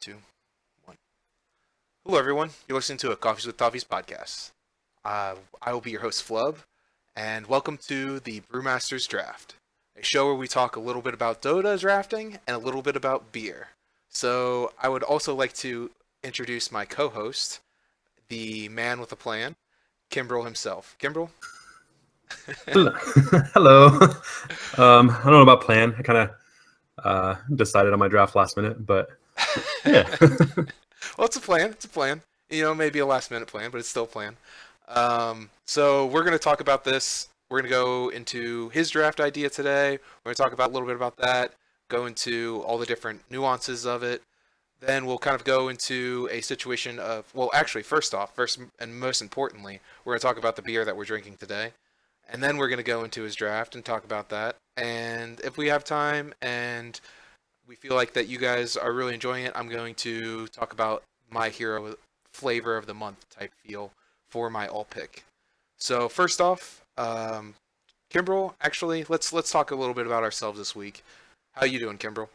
2, 1. Hello, everyone. You're listening to a Coffees with Toffees podcast. I will be your host, Flubb, and welcome to the Brewmaster's Draft, a show where we talk a little bit about Dota drafting and a little bit about beer. So I would also like to introduce my co-host, the man with a plan, Kimbrell himself. Kimbrell? Hello. Hello. I don't know about plan. I kind of decided on my draft last minute, but yeah. Well, it's a plan. It's a plan. You know, maybe a last minute plan, but it's still a plan. So we're going to talk about this. We're going to go into his draft idea today. We're going to talk about a little bit about that, go into all the different nuances of it. Then we'll kind of go into a situation of, well, actually, first and most importantly, we're going to talk about the beer that we're drinking today. And then we're going to go into his draft and talk about that. And if we have time and we feel like that you guys are really enjoying it, I'm going to talk about my hero flavor of the month type feel for my all pick. So first off, Kimbrell, actually, let's talk a little bit about ourselves this week. How you doing, Kimbrell?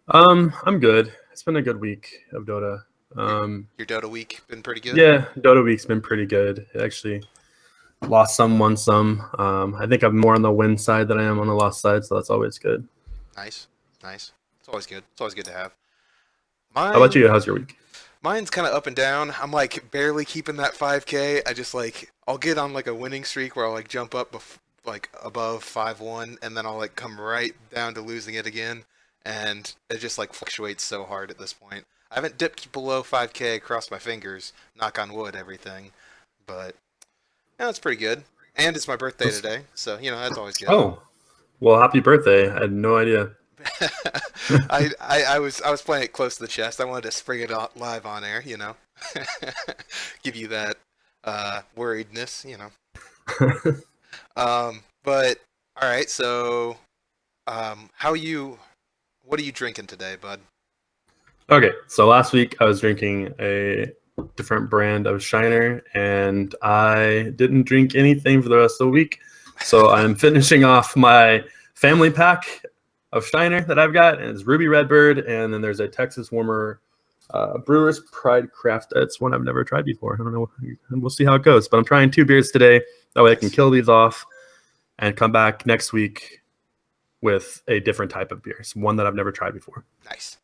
I'm good. It's been a good week of Dota. Your Dota week been pretty good? Yeah, Dota week's been pretty good. Actually, lost some, won some. I think I'm more on the win side than I am on the loss side, so that's always good. Nice. It's always good. It's always good to have. How about you? How's your week? Mine's kind of up and down. I'm like barely keeping that 5K. I just I'll get on like a winning streak where I'll like jump up above 5-1, and then I'll like come right down to losing it again, and it just like fluctuates so hard at this point. I haven't dipped below 5K, crossed my fingers, knock on wood, everything, but yeah, it's pretty good. And it's my birthday today, so you know that's always good. Oh, well, happy birthday! I had no idea. I was playing it close to the chest. I wanted to spring it out live on air, you know, give you that worriedness, you know. But all right, so what are you drinking today, bud? Okay, so last week I was drinking a different brand of Shiner, and I didn't drink anything for the rest of the week. So I'm finishing off my family pack of Shiner that I've got, and it's Ruby Redbird, and then there's a Texas Warmer Brewer's Pride Craft. It's one I've never tried before. I don't know. We'll see how it goes. But I'm trying 2 beers today. That way I can kill these off and come back next week with a different type of beer. It's one that I've never tried before. Nice.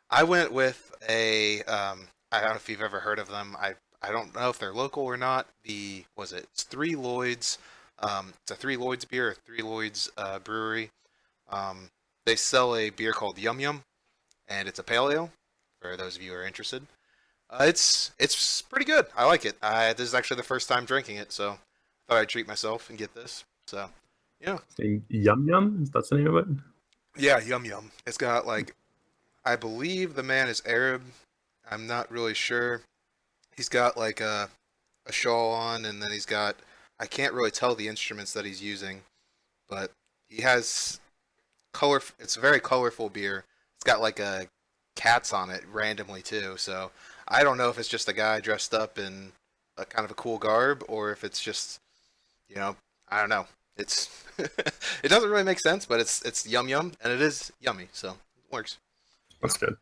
I went with I don't know if you've ever heard of them. I don't know if they're local or not. It's Three Lloyds. It's a Three Lloyds beer, a Three Lloyds brewery. They sell a beer called Yum Yum, and it's a pale ale, for those of you who are interested. It's pretty good. I like it. This is actually the first time drinking it, so I thought I'd treat myself and get this. So, yeah. Yum Yum? That's the name of it? Yeah, Yum Yum. It's got, I believe the man is Arab. I'm not really sure. He's got, a shawl on, and then he's got... I can't really tell the instruments that he's using, but he has... It's a very colorful beer. It's got a cats on it randomly too. So I don't know if it's just a guy dressed up in a kind of a cool garb, or if it's just, I don't know. It's it doesn't really make sense, but it's Yum Yum, and it is yummy, so it works. That's good.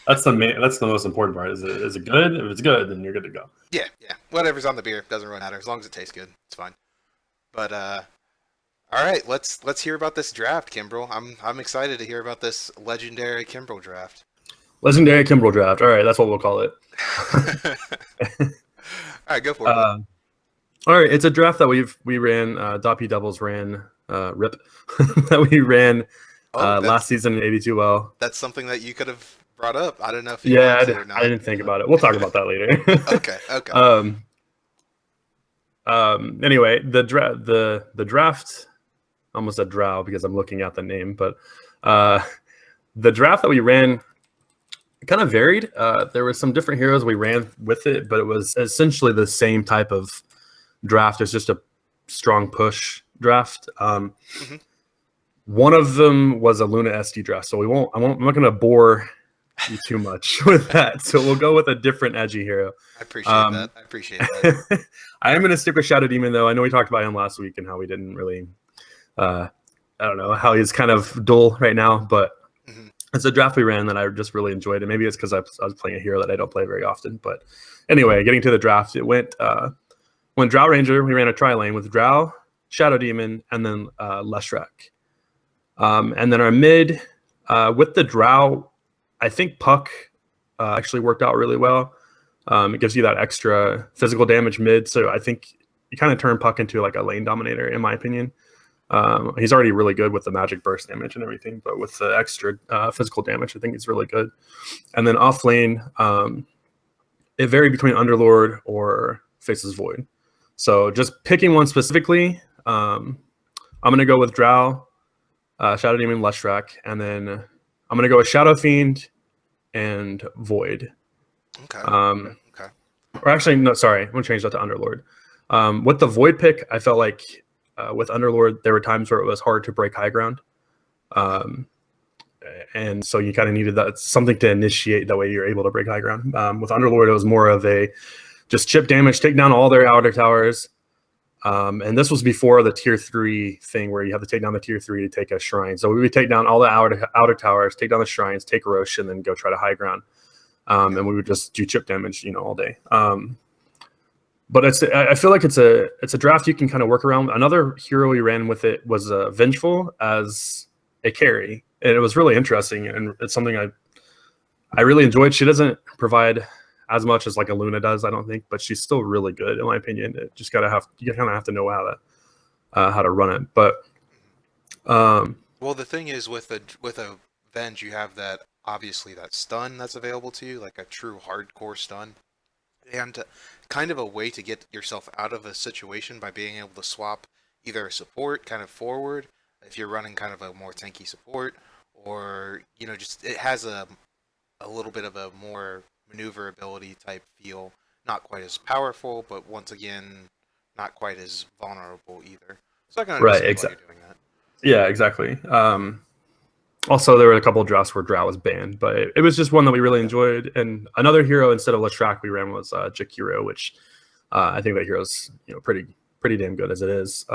That's the most important part. Is it good? If it's good, then you're good to go. Yeah. Whatever's on the beer doesn't really matter as long as it tastes good. It's fine. But all right, let's hear about this draft, Kimbrell. I'm excited to hear about this legendary Kimbrell draft. Legendary Kimbrell draft. All right, that's what we'll call it. All right, go for it. All right, it's a draft that we ran. Doppy Devils ran RIP that we ran last season in 82L. That's something that you could have brought up. I don't know if you it or not. I didn't think about it. We'll talk about that later. Okay. Anyway, the draft. Almost a drow because I'm looking at the name, but the draft that we ran kind of varied. There were some different heroes we ran with it, but it was essentially the same type of draft. It's just a strong push draft. One of them was a Luna SD draft, so I'm not going to bore you too much with that. So we'll go with a different edgy hero. I appreciate that. I am going to stick with Shadow Demon, though. I know we talked about him last week and how we didn't really. I don't know how he's kind of dull right now, but it's a draft we ran that I just really enjoyed, and maybe it's because I was playing a hero that I don't play very often. But anyway, getting to the draft, it went Drow Ranger. We ran a tri-lane with Drow, Shadow Demon, and then Leshrac. And then our mid with the Drow, I think Puck actually worked out really well. It gives you that extra physical damage mid, so I think you kind of turn Puck into like a lane dominator, in my opinion. He's already really good with the magic burst damage and everything, but with the extra physical damage, I think he's really good. And then off lane, it varied between Underlord or Faces Void. So just picking one specifically, I'm going to go with Drow, Shadow Demon, Leshrac, and then I'm going to go with Shadow Fiend and Void. Okay. Okay. Or actually, no, sorry. I'm going to change that to Underlord. With the Void pick, I felt like with Underlord, there were times where it was hard to break high ground. And so you kind of needed that something to initiate. That way you're able to break high ground. With Underlord, it was more of a just chip damage, take down all their outer towers. And this was before the tier 3 thing where you have to take down the tier 3 to take a shrine. So we would take down all the outer towers, take down the shrines, take Roche, and then go try to high ground. And we would just do chip damage, all day. But I feel like it's a draft you can kind of work around. Another hero we ran with it was Vengeful as a carry, and it was really interesting, and it's something I really enjoyed. She doesn't provide as much as like a Luna does, I don't think, but she's still really good in my opinion. It just you kind of have to know how to run it. But well, the thing is with a Venge, you have that obviously that stun that's available to you, like a true hardcore stun, and kind of a way to get yourself out of a situation by being able to swap either a support kind of forward if you're running kind of a more tanky support, or just it has a little bit of a more maneuverability type feel. Not quite as powerful, but once again, not quite as vulnerable either. So I can understand why you're doing that. Yeah, exactly. Also, there were a couple of drafts where Drow was banned, but it was just one that we really enjoyed. And another hero instead of Leshrac we ran was Jakiro, which I think that hero's pretty damn good as it is.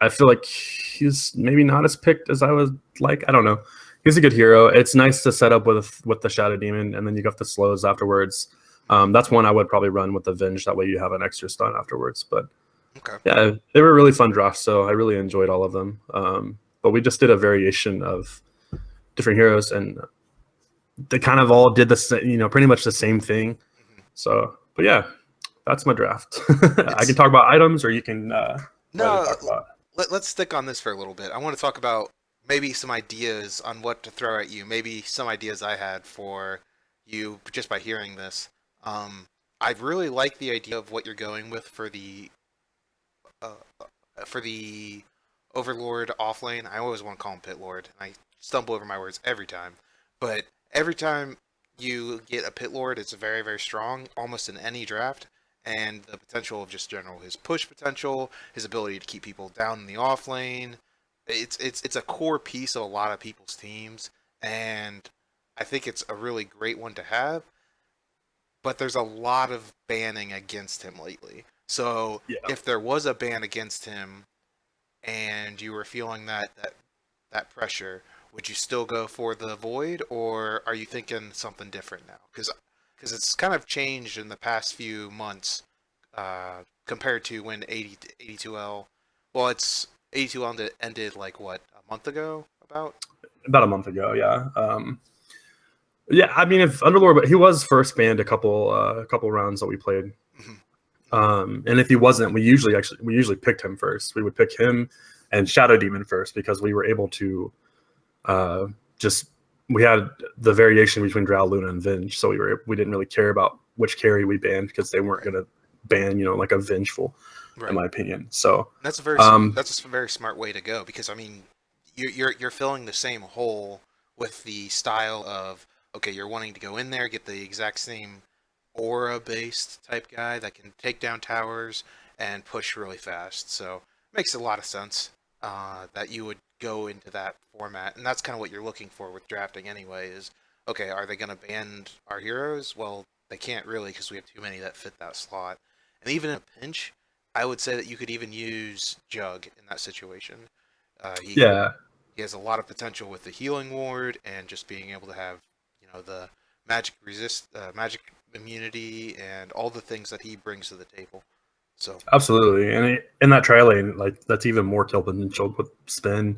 I feel like he's maybe not as picked as I would like. I don't know. He's a good hero. It's nice to set up with the Shadow Demon, and then you got the slows afterwards. That's one I would probably run with the Venge. That way you have an extra stun afterwards. But yeah, they were really fun drafts, so I really enjoyed all of them. But we just did a variation of different heroes, and they kind of all did the pretty much the same thing. So, but yeah, that's my draft. I can talk about items, or you can. No, let's stick on this for a little bit. I want to talk about maybe some ideas on what to throw at you. Maybe some ideas I had for you just by hearing this. I really like the idea of what you're going with for the Overlord offlane. I always want to call him Pit Lord. I stumble over my words every time. But every time you get a Pit Lord, it's very, very strong, almost in any draft. And the potential of just general his push potential, his ability to keep people down in the offlane. It's a core piece of a lot of people's teams, and I think it's a really great one to have. But there's a lot of banning against him lately. So if there was a ban against him, and you were feeling that pressure, would you still go for the Void, or are you thinking something different now? Because it's kind of changed in the past few months compared to when 82L. Well, it's 82L ended like what, a month ago? About a month ago, yeah. Yeah, I mean, if Underlord, but he was first banned a couple rounds that we played. And if he wasn't, we usually picked him first. We would pick him and Shadow Demon first because we were able to we had the variation between Drow, Luna, and Venge, so we didn't really care about which carry we banned because they weren't going to ban like a Vengeful, in my opinion. So that's a very smart way to go, because I mean you're filling the same hole with the style of, okay, you're wanting to go in there, get the exact same aura-based type guy that can take down towers and push really fast. So it makes a lot of sense that you would go into that format, and that's kind of what you're looking for with drafting anyway, is, okay, are they going to ban our heroes? Well, they can't really, because we have too many that fit that slot. And even in a pinch, I would say that you could even use Jug in that situation. He He has a lot of potential with the healing ward and just being able to have, the magic immunity and all the things that he brings to the table. So Absolutely, and in that tri lane, like that's even more kill potential with spin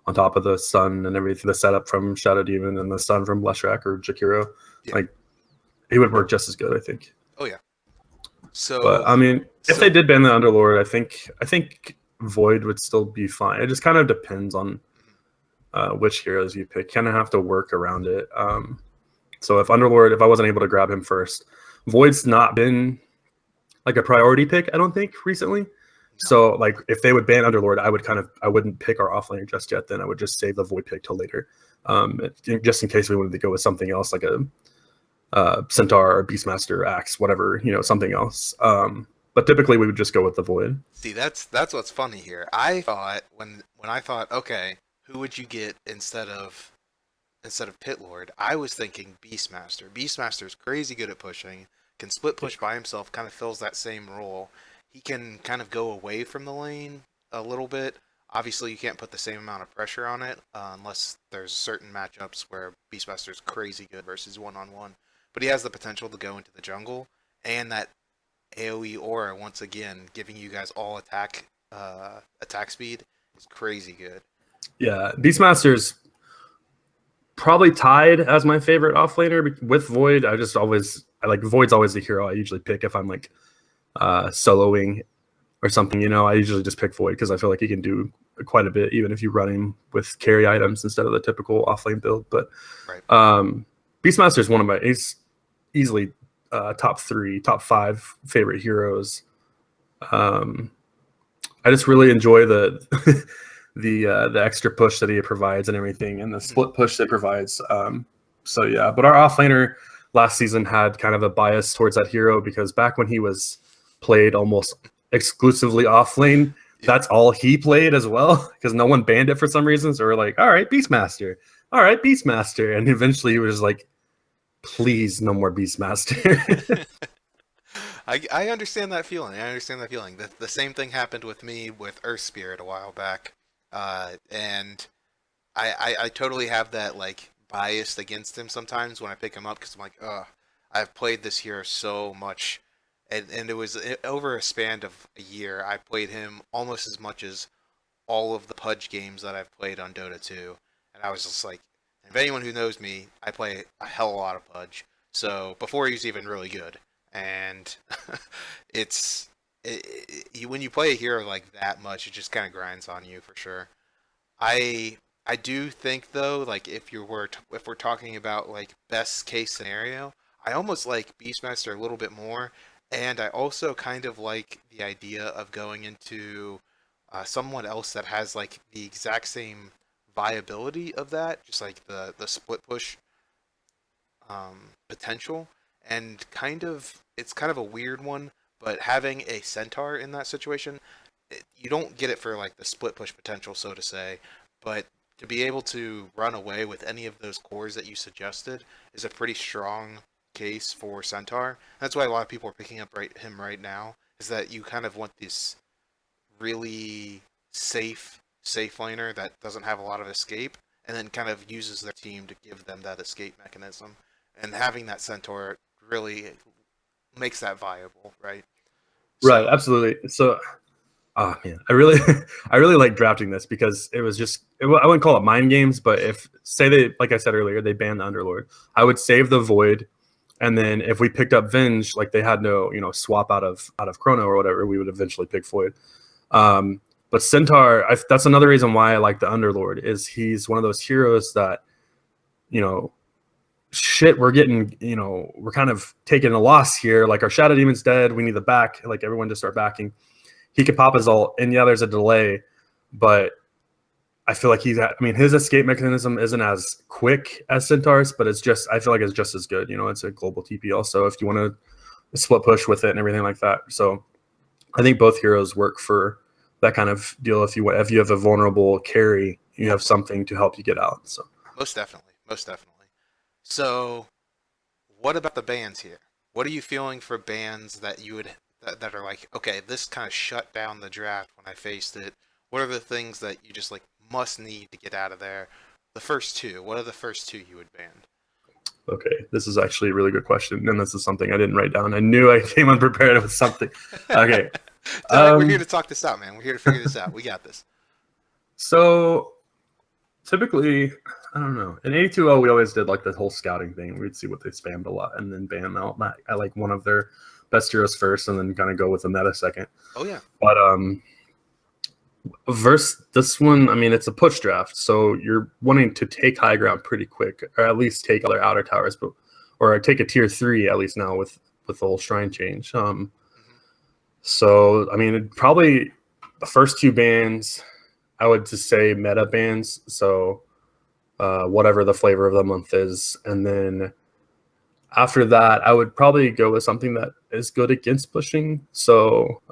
on top of the sun and everything. The setup from Shadow Demon and the sun from Leshrac or Jakiro, yeah. like he would work just as good, I think. Oh yeah. But So I mean, if they did ban the Underlord, I think Void would still be fine. It just kind of depends on which heroes you pick. Kind of have to work around it. So if Underlord, if I wasn't able to grab him first, Void's not been like a priority pick, I don't think, recently. No. So like if they would ban Underlord, I wouldn't pick our offlaner just yet. Then I would just save the Void pick till later, just in case we wanted to go with something else like a Centaur or Beastmaster, Axe, whatever, something else. But typically we would just go with the Void. See, that's what's funny here. I thought when I thought, okay, who would you get instead of Pit Lord? I was thinking Beastmaster. Beastmaster's crazy good at pushing. Can split push by himself, kind of fills that same role. He can kind of go away from the lane a little bit. Obviously, you can't put the same amount of pressure on it unless there's certain matchups where Beastmaster's crazy good versus one-on-one. But he has the potential to go into the jungle, and that AoE aura, once again, giving you guys all attack speed is crazy good. Yeah, Beastmaster's probably tied as my favorite offlaner with Void. I like Void's always the hero I usually pick if I'm like soloing or something. I usually just pick Void because I feel like he can do quite a bit, even if you run him with carry items instead of the typical offlane build. But Beastmaster is he's easily top 5 favorite heroes. I just really enjoy the the extra push that he provides and everything, and the split push that provides. So yeah, but our offlaner last season had kind of a bias towards that hero because back when he was played almost exclusively offlane, that's all he played as well because no one banned it for some reason. So we're like, all right, Beastmaster, and eventually he was like, please, no more Beastmaster. I understand that feeling. The same thing happened with me with Earth Spirit a while back. And I totally have that like bias against him sometimes when I pick him up because I'm like, I've played this hero so much, and it was over a span of a year. I played him almost as much as all of the Pudge games that I've played on Dota 2, and I was just like, if anyone who knows me, I play a hell of a lot of Pudge. So before he's even really good, and when you play a hero like that much, it just kind of grinds on you for sure. I do think though, like if we're talking about like best case scenario, I almost like Beastmaster a little bit more, and I also kind of like the idea of going into someone else that has like the exact same viability of that, just like the split push potential, and it's kind of a weird one, but having a Centaur in that situation, you don't get it for like the split push potential, so to say, but to be able to run away with any of those cores that you suggested is a pretty strong case for Centaur. That's why a lot of people are picking up him right now, is that you kind of want this really safe laner that doesn't have a lot of escape, and then kind of uses their team to give them that escape mechanism. And having that Centaur really makes that viable, right? Right, absolutely. So, oh man, I really, I really like drafting this because it was just, I wouldn't call it mind games, but if say they, like I said earlier, they banned the Underlord, I would save the Void, and then if we picked up Venge, like they had no, swap out of Chrono or whatever, we would eventually pick Void. But Centaur, that's another reason why I like the Underlord is he's one of those heroes that, shit, we're getting, we're kind of taking a loss here. Like our Shadow Demon's dead. We need the back. Like everyone to start backing. He could pop his ult, and yeah, there's a delay, but I feel like his escape mechanism isn't as quick as Centaur's, but I feel like it's just as good. It's a global TP also if you want to split push with it and everything like that. So I think both heroes work for that kind of deal. If you have a vulnerable carry, you have something to help you get out. So most definitely. So, what about the bans here? What are you feeling for bans that that are like, okay, this kind of shut down the draft when I faced it? What are the things that you just like must need to get out of there. The first two. What are the first two you would ban? Okay, this is actually a really good question, and this is something I didn't write down. I knew I came unprepared with something. Okay. It's all right. We're here to talk this out, man. We're here to figure this out. We got this. So typically, I don't know. In 82L, we always did like the whole scouting thing. We'd see what they spammed a lot and then ban out I like one of their best heroes first and then kind of go with the meta second. Oh, yeah. But versus this one, I mean, it's a push draft. So you're wanting to take high ground pretty quick, or at least take other outer towers, or take a tier 3 at least now with the whole shrine change. So, I mean, probably the first two bans, I would just say meta bans. So whatever the flavor of the month is. And then after that, I would probably go with something that is good against pushing. So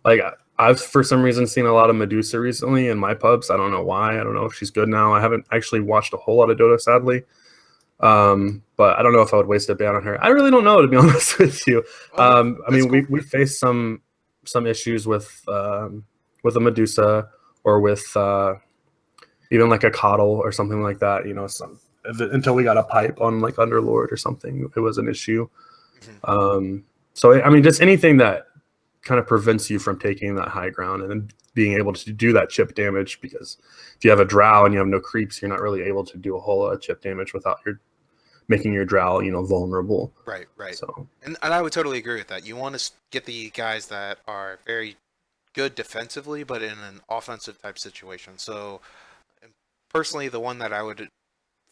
like I've for some reason seen a lot of Medusa recently in my pubs. I don't know why. I don't know if she's good now. I haven't actually watched a whole lot of Dota, sadly. But I don't know if I would waste a ban on her. I really don't know, to be honest with you. I mean, cool. we faced some issues with a Medusa or with even like a Coddle or something like that. You know, until we got a pipe on like Underlord or something, it was an issue. So I mean, just anything that kind of prevents you from taking that high ground and then being able to do that chip damage, because if you have a drow and you have no creeps, you're not really able to do a whole lot of chip damage without making your drow, you know, vulnerable. Right. So, and I would totally agree with that. You want to get the guys that are very good defensively, but in an offensive type situation. So, personally, the one that I would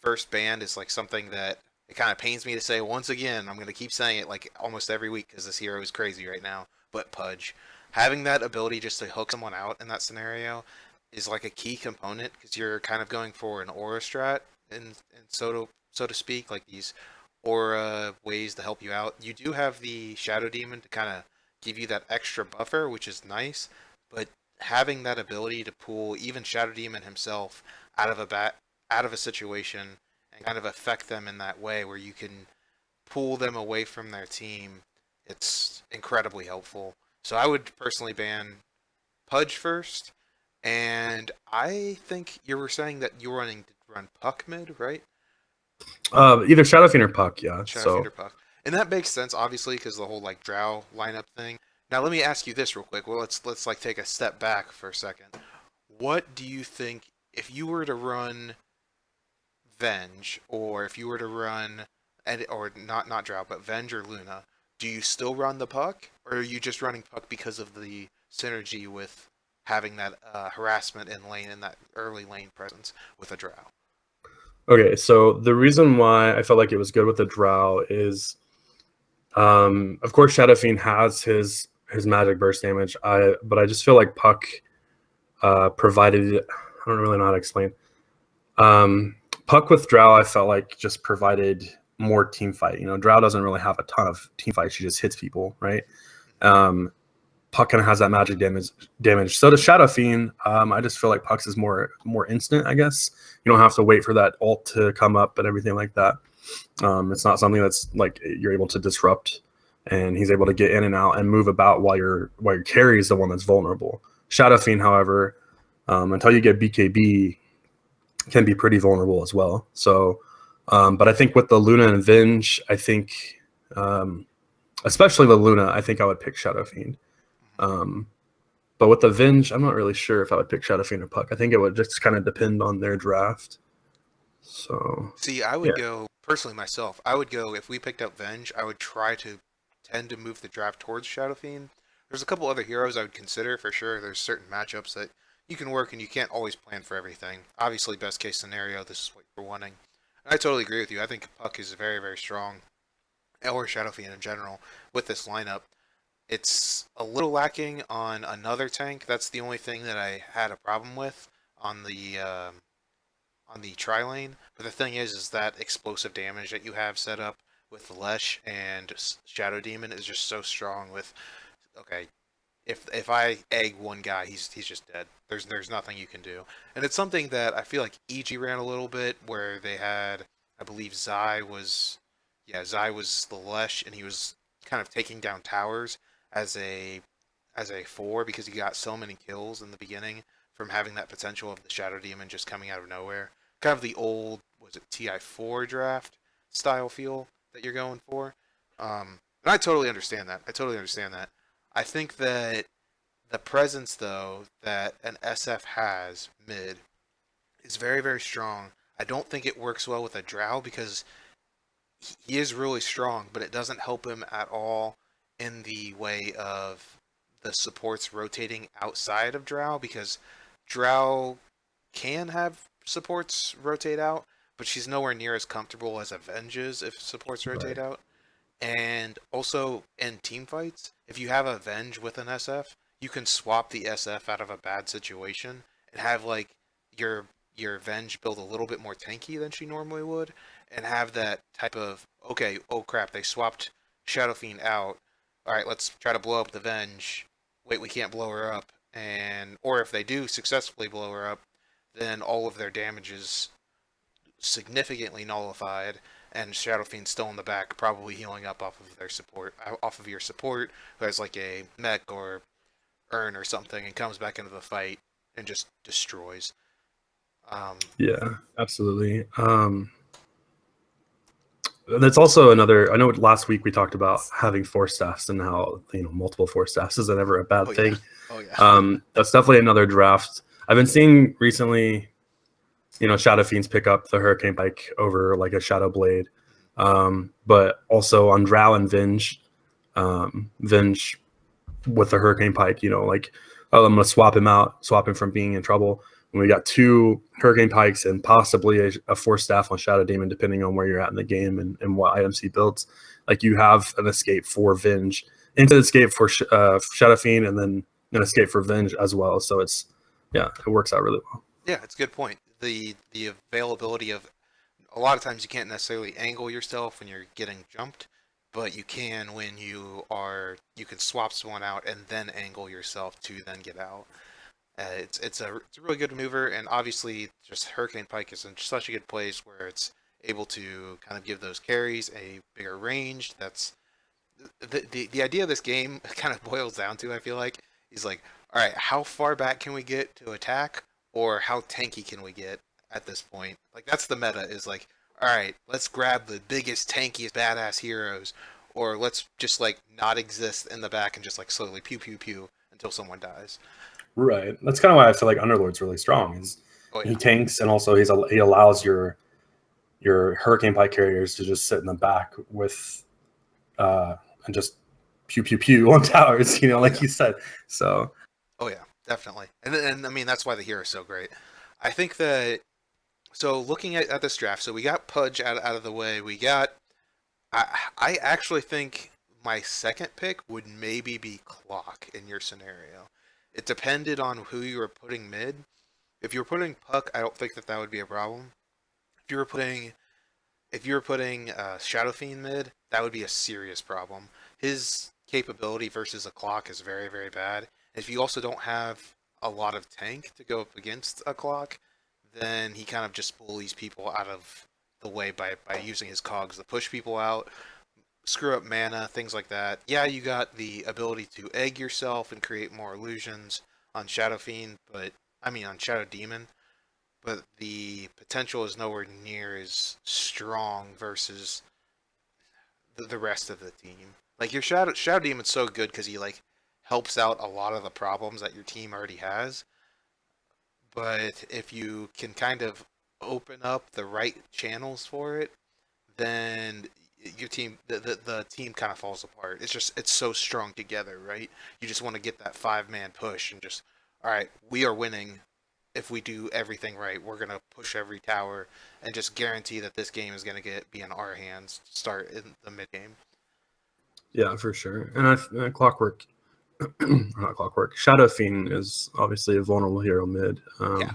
first ban is like something that it kind of pains me to say. Once again, I'm going to keep saying it like almost every week because this hero is crazy right now. But Pudge, having that ability just to hook someone out in that scenario is like a key component, because you're kind of going for an aura strat, and so to speak, like these aura ways to help you out. You do have the Shadow Demon to kind of give you that extra buffer, which is nice, but having that ability to pull even Shadow Demon himself out of a situation and kind of affect them in that way where you can pull them away from their team, it's incredibly helpful. So I would personally ban Pudge first, and I think you were saying that you were run Puck mid, right? Either Shadow Fiend or Puck, yeah. Shadow Fiend or Puck. And that makes sense, obviously, because the whole like Drow lineup thing. Now let me ask you this real quick. Well, let's like take a step back for a second. What do you think if you were to run Venge, or if you were to run, or not Drow, but Venge or Luna? Do you still run the Puck, or are you just running Puck because of the synergy with having that harassment in lane and that early lane presence with a Drow? Okay, so the reason why I felt like it was good with the Drow is, of course, Shadow Fiend has his magic burst damage. But I just feel like Puck provided. I don't really know how to explain. Puck with Drow, I felt like just provided more team fight. You know, Drow doesn't really have a ton of team fight. She just hits people, right? Puck kind of has that magic damage. So does Shadow Fiend. I just feel like Puck's is more instant, I guess. You don't have to wait for that ult to come up and everything like that. It's not something that's like you're able to disrupt, and he's able to get in and out and move about while your carry is the one that's vulnerable. Shadow Fiend, however, until you get BKB, can be pretty vulnerable as well. So, but I think with the Luna and Venge, I think, especially the Luna, I think I would pick Shadow Fiend. But with the Venge, I'm not really sure if I would pick Shadow Fiend or Puck. I think it would just kind of depend on their draft. So, see, I would go personally myself. I would go, if we picked up Venge, I would try to tend to move the draft towards Shadow Fiend. There's a couple other heroes I would consider for sure. There's certain matchups that you can work, and you can't always plan for everything. Obviously, best case scenario, this is what you're wanting. And I totally agree with you. I think Puck is very, very strong, or Shadow Fiend in general, with this lineup. It's a little lacking on another tank. That's the only thing that I had a problem with on the tri-lane. But the thing is that explosive damage that you have set up with Lesh and Shadow Demon is just so strong with, okay, if I egg one guy, he's just dead. There's nothing you can do. And it's something that I feel like EG ran a little bit, where they had, I believe Zai was the Lesh, and he was kind of taking down towers as a 4 because he got so many kills in the beginning from having that potential of the Shadow Demon just coming out of nowhere. Kind of the old, was it TI4 draft style feel that you're going for. And I totally understand that. I think that the presence, though, that an SF has mid is very, very strong. I don't think it works well with a Drow because he is really strong, but it doesn't help him at all in the way of the supports rotating outside of Drow because Drow can have supports rotate out, but she's nowhere near as comfortable as Avenge is if supports rotate out. And also in team fights, if you have Avenge with an SF, you can swap the SF out of a bad situation and have like your Avenge build a little bit more tanky than she normally would, and have that type of okay, oh crap, they swapped Shadow Fiend out. All right, let's try to blow up the Venge. Wait, we can't blow her up, and or if they do successfully blow her up, then all of their damage is significantly nullified, and Shadow Fiend's still in the back, probably healing up off of their support, off of your support, who has like a mech or urn or something, and comes back into the fight and just destroys. Yeah, absolutely. That's also another. I know last week we talked about having force staffs and how multiple force staffs isn't ever a bad thing. Oh yeah. That's definitely another draft. I've been seeing recently, Shadow Fiends pick up the Hurricane Pike over like a Shadow Blade, but also on Drow and Venge, Venge with the Hurricane Pike, like, oh, I'm gonna swap him from being in trouble. And we got 2 Hurricane Pikes and possibly a force staff on Shadow Demon, depending on where you're at in the game and what items he builds. Like you have an escape for Venge, into the escape for Shadow Fiend, and then an escape for Venge as well. So it works out really well. Yeah, it's a good point. The availability of a lot of times you can't necessarily angle yourself when you're getting jumped, but you can when you can swap someone out and then angle yourself to then get out. It's a really good maneuver, and obviously just Hurricane Pike is in such a good place where it's able to kind of give those carries a bigger range. That's the idea of this game kind of boils down to, I feel like, is like, all right, how far back can we get to attack, or how tanky can we get at this point? Like that's the meta, is like, all right, let's grab the biggest, tankiest, badass heroes, or let's just like not exist in the back and just like slowly pew pew pew until someone dies. Right. That's kind of why I feel like Underlord's really strong. He tanks, and also he allows your Hurricane Pike carriers to just sit in the back with and just pew pew pew on towers, like you said. So. Oh yeah, definitely. And I mean that's why the hero is so great. I think that looking at this draft, so we got Pudge out of the way. We got I actually think my second pick would maybe be Clock in your scenario. It depended on who you were putting mid. If you were putting Puck, I don't think that would be a problem. If you were putting Shadow Fiend mid, that would be a serious problem. His capability versus a Clock is very, very bad. If you also don't have a lot of tank to go up against a Clock, then he kind of just bullies people out of the way by using his cogs to push people out, screw up mana, things like that. Yeah, you got the ability to egg yourself and create more illusions on Shadow Fiend, on Shadow Demon, but the potential is nowhere near as strong versus the rest of the team. Like your Shadow Demon's so good because he like helps out a lot of the problems that your team already has. But if you can kind of open up the right channels for it, then your team, the team kind of falls apart. It's so strong together, right? You just want to get that 5-man push and just, all right, we are winning. If we do everything right, we're gonna push every tower and just guarantee that this game is gonna be in our hands to start in the mid game. Yeah, for sure. And Clockwork, not Clockwork. Shadow Fiend is obviously a vulnerable hero mid. Yeah.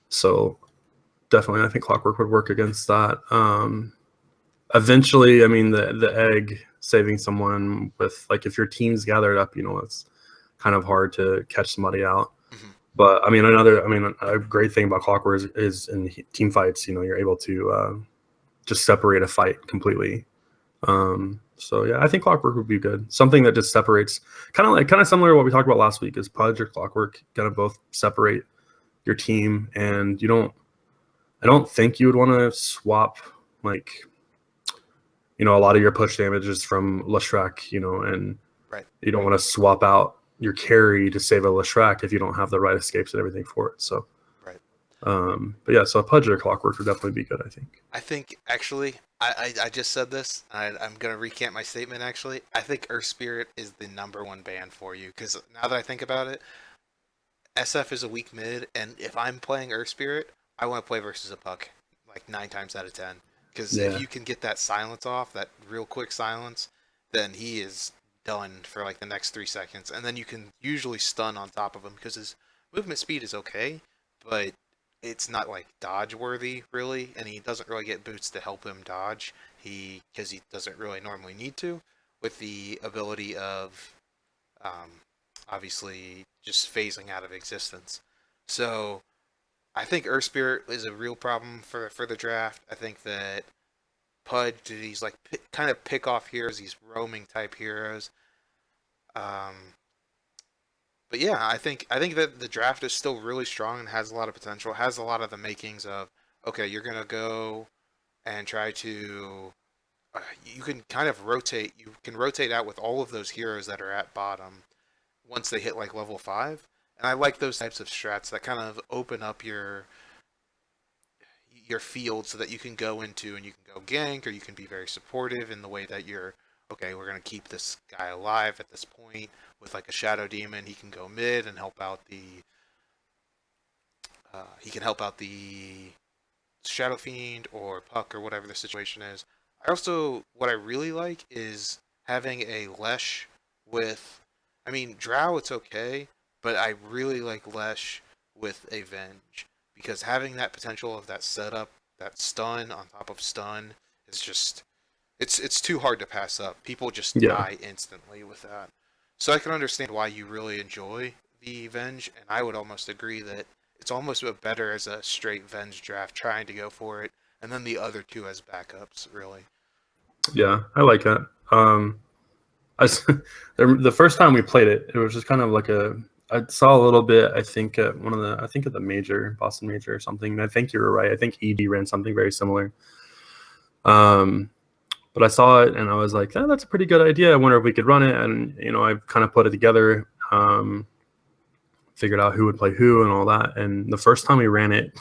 So definitely, I think Clockwork would work against that. Eventually, I mean, the egg saving someone with, like, if your team's gathered up, it's kind of hard to catch somebody out. Mm-hmm. But a great thing about Clockwork is in team fights, you're able to just separate a fight completely. So yeah, I think clockwork would be good. Something that just separates, kind of similar to what we talked about last week, is Pudge or clockwork gonna both separate your team, and I don't think you would want to swap like a lot of your push damage is from Leshrac, and Right. you don't want to swap out your carry to save a Leshrac if you don't have the right escapes and everything for it. So, Right. but yeah, so a Pudge or clockwork would definitely be good, I think. I think actually, I just said this. I'm gonna recant my statement. Actually, I think Earth Spirit is the #1 ban for you because now that I think about it, SF is a weak mid, and if I'm playing Earth Spirit, I want to play versus a puck like 9 times out of 10. Because if Yeah, you can get that silence off, that real quick silence, then he is done for like the next 3 seconds, and then you can usually stun on top of him because his movement speed is okay, but it's not like dodge worthy really, and he doesn't really get boots to help him dodge. Because he doesn't really normally need to, with the ability of um, obviously just phasing out of existence. So I think Earth Spirit is a real problem for the draft. I think that Pudge, these like kind of pick off heroes, these roaming type heroes. Um, but yeah, I think that the draft is still really strong and has a lot of potential. Has a lot of the makings of okay, you're gonna go and try to. You can kind of rotate. You can rotate out with all of those heroes that are at bottom once they hit like level 5. And I like those types of strats that kind of open up your field so that you can go into and you can go gank or you can be very supportive in the way that you're okay, we're going to keep this guy alive at this point with like a shadow demon. He can go mid and help out the shadow fiend or puck or whatever the situation is. I also what I really like is having a Lesh with I mean Drow it's okay, but I really like Lesh with a Venge because having that potential of that setup, that stun on top of stun is just it's too hard to pass up. People just yeah, die instantly with that. So I can understand why you really enjoy the Venge, and I would almost agree that it's almost better as a straight Venge draft, trying to go for it, and then the other two as backups, really. yeah, I like that. I the first time we played it, it was just kind of like I saw a little bit. I think at I think at the major, Boston Major or something. And I think you were right. I think ED ran something very similar. Um, but I saw it and I was like, that's a pretty good idea. I wonder if we could run it. And I kind of put it together, figured out who would play who and all that. And the first time we ran it,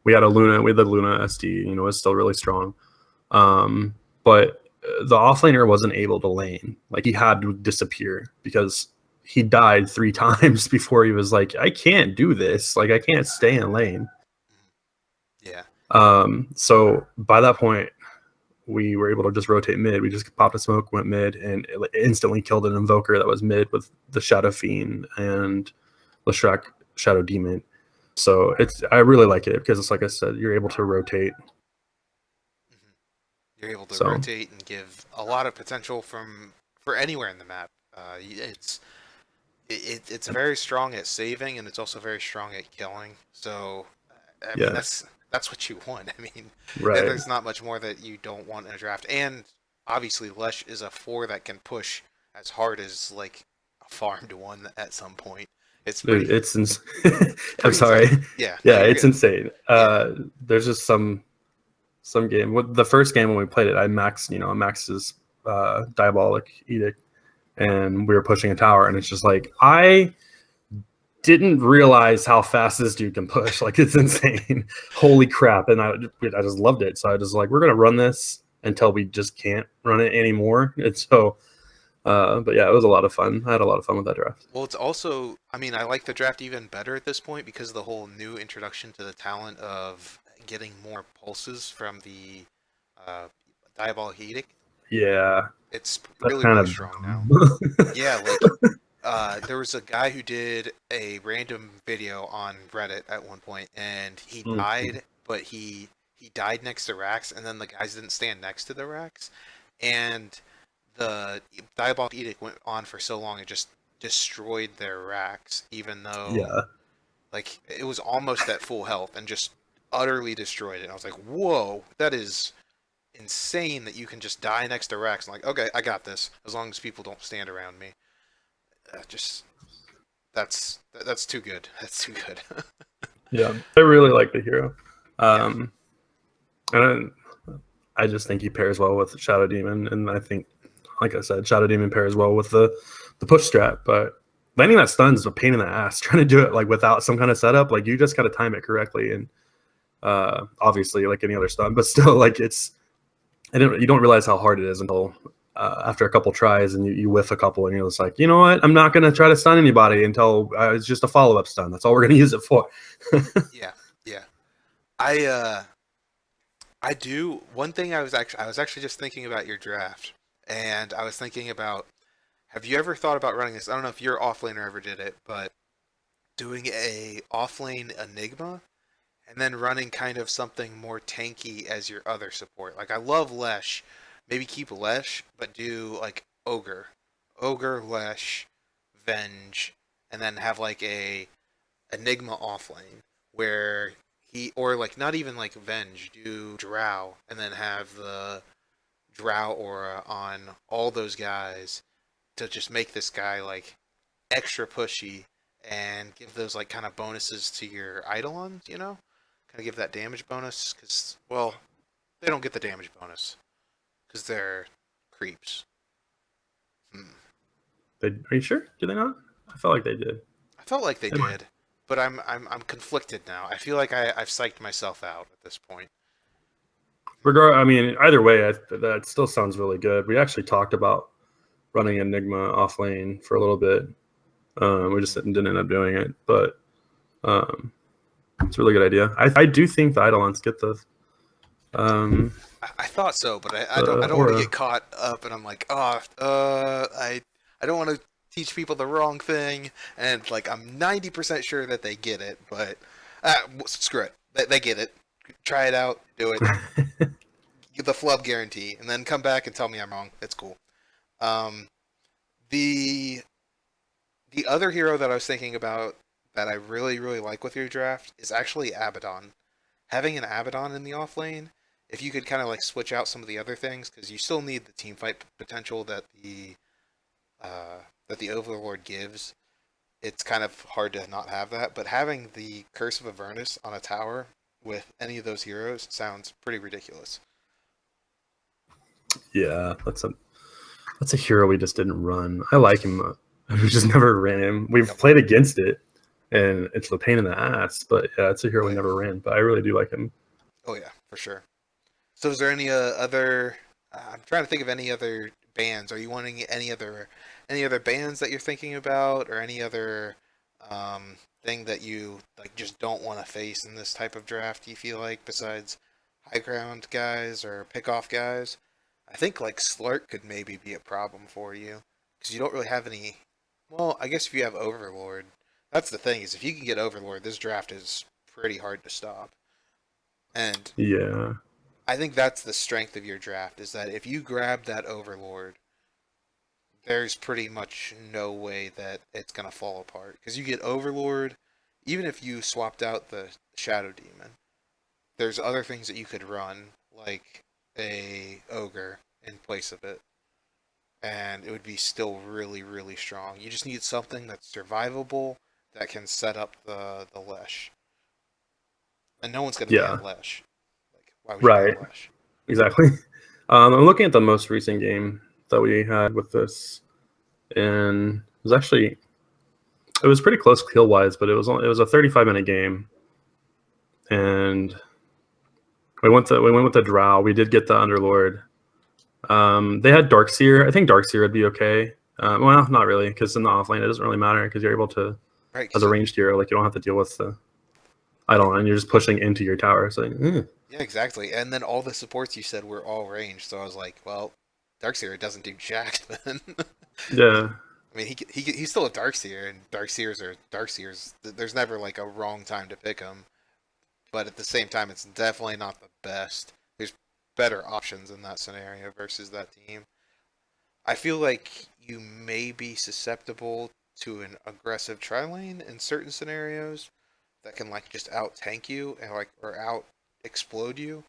we had the Luna SD. It's still really strong. But the offlaner wasn't able to lane. Like he had to disappear because he died 3 times before he was like, I can't do this. Like I can't stay in lane. Yeah. So by that point, we were able to just rotate mid. We just popped a smoke, went mid, and it instantly killed an invoker that was mid with the Shadow Fiend and Leshrac Shadow Demon. So I really like it because it's like I said, you're able to rotate. Mhm. You're able to So rotate and give a lot of potential for anywhere in the map. It's very strong at saving, and it's also very strong at killing. So, I mean, yeah, that's what you want. I mean, right. there's not much more that you don't want in a draft. And obviously, Lesh is a 4 that can push as hard as like a farmed one at some point. It's pretty It's I'm pretty sorry. insane. Yeah, no, Yeah, you're it's good. insane. Yeah. There's just some game. With the first game when we played it, I maxed his diabolic edict, and we were pushing a tower, and it's just like I didn't realize how fast this dude can push. Like it's insane. Holy crap! And I just loved it. So I just like we're gonna run this until we just can't run it anymore. And so, but yeah, it was a lot of fun. I had a lot of fun with that draft. Well, it's also, I mean, I like the draft even better at this point because of the whole new introduction to the talent of getting more pulses from the uh, Diabolic Edict. Yeah, It's that's really, kind really of strong now. dumb. Yeah, like, there was a guy who did a random video on Reddit at one point, and he Mhm. died, but he died next to racks, and then the guys didn't stand next to the racks, and the Diabolic Edict went on for so long it just destroyed their racks, even though Yeah, like it was almost at full health and just utterly destroyed it. And I was like, whoa, that is insane that you can just die next to Rex. I'm like, okay, I got this. As long as people don't stand around me. Just that's too good. That's too good. Yeah, I really like the hero. Yeah. And I just think he pairs well with Shadow Demon, and I think, like I said, Shadow Demon pairs well with the push strat. But landing that stun is a pain in the ass. Trying to do it like without some kind of setup, like you just got to time it correctly, and obviously like any other stun, but still like you don't realize how hard it is until after a couple tries and you whiff a couple, and you're just like, you know what, I'm not gonna try to stun anybody until it's just a follow-up stun. That's all we're gonna use it for. Yeah. Yeah. I I do one thing. I was actually just thinking about your draft, and I was thinking about, have you ever thought about running this? I don't know if your offlaner ever did it, but doing a offlane Enigma and then running kind of something more tanky as your other support. Like I love Lesh. Maybe keep Lesh, but do like Ogre, Lesh, Venge, and then have like a Enigma offlane where or like not even like Venge, do Drow, and then have the Drow aura on all those guys to just make this guy like extra pushy and give those like kind of bonuses to your Eidolons, kind of give that damage bonus because, well, they don't get the damage bonus because they're creeps. Are you sure? Did they not? I felt like they did. I felt like they did, but I'm conflicted now. I feel like I've psyched myself out at this point. I mean, either way, that still sounds really good. We actually talked about running Enigma off lane for a little bit. We just didn't end up doing it, but it's a really good idea. I do think the Eidolons get the. I thought so, but I don't want to get caught up, and I'm like, I don't want to teach people the wrong thing, and like I'm 90% sure that they get it, but screw it, they get it. Try it out, do it. Get the Flubb guarantee, and then come back and tell me I'm wrong. It's cool. The other hero that I was thinking about that I really, really like with your draft is actually Abaddon. Having an Abaddon in the off lane, if you could kind of like switch out some of the other things, because you still need the team fight potential that the Overlord gives. It's kind of hard to not have that, but having the Curse of Avernus on a tower with any of those heroes sounds pretty ridiculous. Yeah, that's a hero we just didn't run. I like him. We just never ran him. We've played against it, and it's a pain in the ass. But yeah, it's a hero we never ran. But I really do like him. Oh yeah, for sure. So is there any other? I'm trying to think of any other bands. Are you wanting any other bands that you're thinking about, or any other thing that you like just don't want to face in this type of draft? You feel like besides high ground guys or pick off guys? I think like Slark could maybe be a problem for you because you don't really have any. Well, I guess if you have Overlord, that's the thing is if you can get Overlord, this draft is pretty hard to stop. And yeah, I think that's the strength of your draft is that if you grab that Overlord, there's pretty much no way that it's gonna fall apart because you get Overlord. Even if you swapped out the Shadow Demon, there's other things that you could run like a Ogre in place of it, and it would be still really, really strong. You just need something that's survivable that can set up the Lesh. And no one's going to ban Lesh. Like, why would you ban Lesh? Exactly. I'm looking at the most recent game that we had with this, and it was pretty close kill wise, but it was a 35-minute game, and we went with the Drow. We did get the Underlord. They had Darkseer. I think Darkseer would be okay. Well, not really, because in the offlane it doesn't really matter because you're able to, as a ranged hero, like you don't have to deal with the Eidolon. You're just pushing into your tower. So yeah, exactly. And then all the supports you said were all ranged. So I was like, well, Darkseer doesn't do jack then. Yeah. I mean, he's still a Darkseer, and Darkseers are Darkseers. There's never like a wrong time to pick them. But at the same time, it's definitely not the best. There's better options in that scenario versus that team. I feel like you may be susceptible to an aggressive tri-lane in certain scenarios that can like just out tank you and like or out explode you